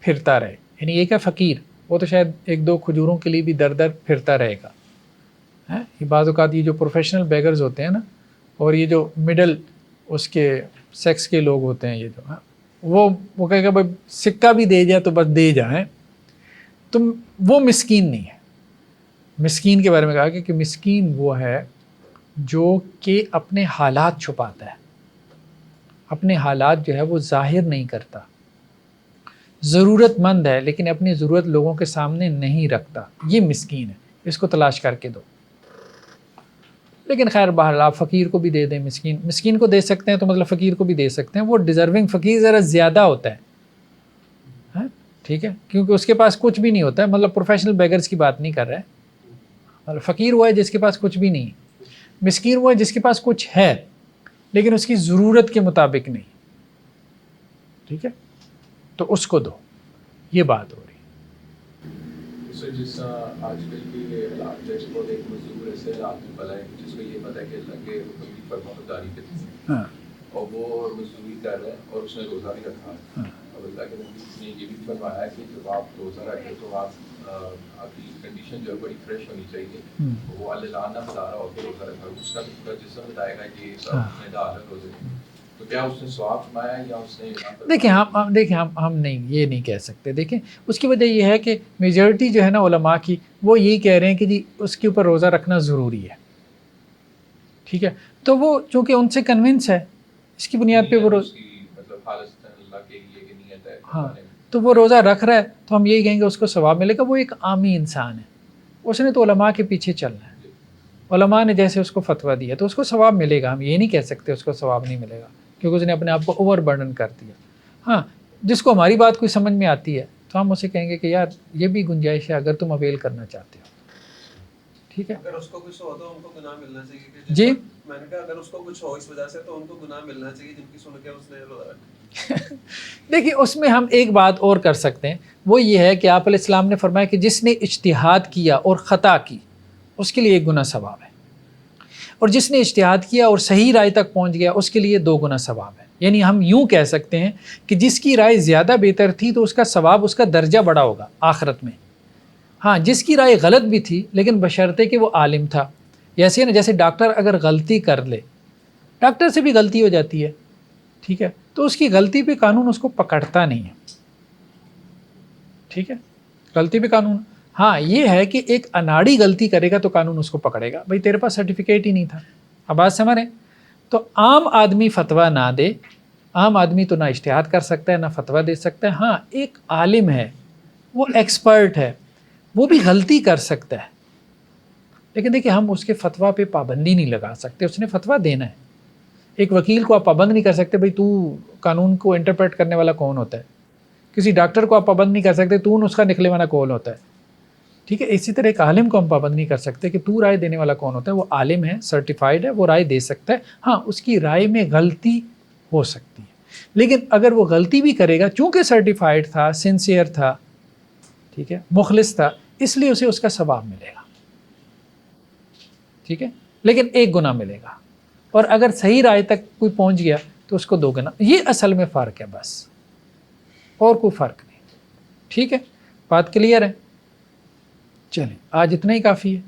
پھرتا رہے. یعنی ایک ہے فقیر، وہ تو شاید 1-2 کھجوروں کے لیے بھی در در پھرتا رہے گا. یہ بعض اوقات یہ جو پروفیشنل بیگرز ہوتے ہیں نا، اور یہ جو مڈل اس کے سیکس کے لوگ ہوتے ہیں، یہ جو وہ کہے گا بھائی سکہ بھی دے جائے تو بس دے جائیں، تو وہ مسکین نہیں ہے. مسکین کے بارے میں کہا کہ مسکین وہ ہے جو کہ اپنے حالات چھپاتا ہے، اپنے حالات جو ہے وہ ظاہر نہیں کرتا. ضرورت مند ہے لیکن اپنی ضرورت لوگوں کے سامنے نہیں رکھتا، یہ مسکین ہے. اس کو تلاش کر کے دو. لیکن خیر بہرحال آپ فقیر کو بھی دے دیں، مسکین کو دے سکتے ہیں تو مطلب فقیر کو بھی دے سکتے ہیں. وہ ڈیزرونگ فقیر ذرا زیادہ ہوتا ہے، ٹھیک ہے، کیونکہ اس کے پاس کچھ بھی نہیں ہوتا ہے. مطلب پروفیشنل بیگرز کی بات نہیں کر رہے. مطلب فقیر وہ ہے جس کے پاس کچھ بھی نہیں ہے، مسکین وہ ہے جس کے پاس کچھ ہے لیکن اس کی ضرورت کے مطابق نہیں، ٹھیک ہے، تو اس کو دو. یہ بات ہو رہی ہے. سر جس آج کل کے حالات ہے، بہت ایک مزدور ایسے حالات میں پلا ہے جس کو یہ پتہ ہے کہ اللہ کے حکم کی فرمانبرداری کرنی ہے، اور وہ مزدوری کر رہا ہے اور اس نے روزہ بھی رکھا ہے. اور اللہ کے نبی نے یہ بھی فرمایا ہے کہ جب آپ روزہ رکھیں تو آپ کی کنڈیشن جو ہے بڑی فریش ہونی چاہیے. وہ اللہ نہ بتا رہا ہو کہ روزہ رکھا، اس کا بھی جسم بتائے گا کہ سب نے ڈال ہے روزے میں، تو کیا اس نے ثواب فرمایا یا اس نے؟ دیکھیں ہم نہیں یہ نہیں کہہ سکتے. دیکھیں اس کی وجہ یہ ہے کہ میجورٹی جو ہے نا علماء کی، وہ یہی کہہ رہے ہیں کہ جی اس کے اوپر روزہ رکھنا ضروری ہے، ٹھیک ہے. تو وہ چونکہ ان سے کنونس ہے، اس کی بنیاد پہ وہ ہاں تو وہ روزہ رکھ رہا ہے تو ہم یہی کہیں گے اس کو ثواب ملے گا. وہ ایک عامی انسان ہے، اس نے تو علماء کے پیچھے چلنا ہے. علماء نے جیسے اس کو فتویٰ دیا تو اس کو ثواب ملے گا. ہم یہ نہیں کہہ سکتے اس کو ثواب نہیں ملے گا کیونکہ اس نے اپنے آپ کو اوور برڈن کر دیا. ہاں جس کو ہماری بات کوئی سمجھ میں آتی ہے تو ہم اسے کہیں گے کہ یار یہ بھی گنجائش ہے اگر تم اویل کرنا چاہتے ہو، ٹھیک ہے. اگر اس کو کچھ ہو تو ان کو گناہ ملنا چاہیے کہ جی میں نے کہا اگر اس کو کچھ ہو اس وجہ سے تو ان کو گناہ ملنا چاہیے جن کی سن کے اس نے روزہ رکھا. دیکھیے اس میں ہم ایک بات اور کر سکتے ہیں، وہ یہ ہے کہ آپ علیہ السلام نے فرمایا کہ جس نے اجتہاد کیا اور خطا کی اس کے لیے 1 گنا ثواب ہے، اور جس نے اجتہاد کیا اور صحیح رائے تک پہنچ گیا اس کے لیے 2 گنا ثواب ہے. یعنی ہم یوں کہہ سکتے ہیں کہ جس کی رائے زیادہ بہتر تھی تو اس کا ثواب، اس کا درجہ بڑا ہوگا آخرت میں. ہاں جس کی رائے غلط بھی تھی لیکن بشرطے کہ وہ عالم تھا. ایسے نا جیسے ڈاکٹر اگر غلطی کر لے، ڈاکٹر سے بھی غلطی ہو جاتی ہے، ٹھیک ہے، تو اس کی غلطی پہ قانون اس کو پکڑتا نہیں ہے. ٹھیک ہے, غلطی پہ قانون, ہاں یہ ہے کہ ایک اناڑی غلطی کرے گا تو قانون اس کو پکڑے گا, بھائی تیرے پاس سرٹیفکیٹ ہی نہیں تھا. اب بات سمجھ رہے, تو عام آدمی فتویٰ نہ دے, عام آدمی تو نہ اجتہاد کر سکتا ہے نہ فتویٰ دے سکتا ہے. ہاں ایک عالم ہے, وہ ایکسپرٹ ہے, وہ بھی غلطی کر سکتا ہے, لیکن دیکھیں ہم اس کے فتویٰ پہ پابندی نہیں لگا سکتے, اس نے فتویٰ دینا ہے. ایک وکیل کو آپ پابند نہیں کر سکتے, بھئی تو قانون کو انٹرپریٹ کرنے والا کون ہوتا ہے. کسی ڈاکٹر کو آپ پابند نہیں کر سکتے, تو نسخہ نکلے والا کون ہوتا ہے. ٹھیک ہے, اسی طرح ایک عالم کو ہم پابند نہیں کر سکتے کہ تو رائے دینے والا کون ہوتا ہے. وہ عالم ہے, سرٹیفائیڈ ہے, وہ رائے دے سکتا ہے. ہاں اس کی رائے میں غلطی ہو سکتی ہے, لیکن اگر وہ غلطی بھی کرے گا, چونکہ سرٹیفائیڈ تھا, سنسیئر تھا, ٹھیک ہے, مخلص تھا, اس لیے اسے اس کا ثواب ملے گا. ٹھیک ہے, لیکن ایک گناہ ملے گا, اور اگر صحیح رائے تک کوئی پہنچ گیا تو اس کو 2 گنا. یہ اصل میں فرق ہے بس, اور کوئی فرق نہیں. ٹھیک ہے, بات کلیئر ہے. چلیں آج اتنا ہی کافی ہے,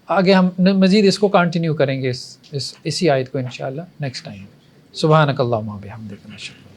آگے ہم مزید اس کو کنٹینیو کریں گے اسی آیت کو انشاءاللہ نیکسٹ ٹائم. سبحانک اللہم و بحمدک نشہد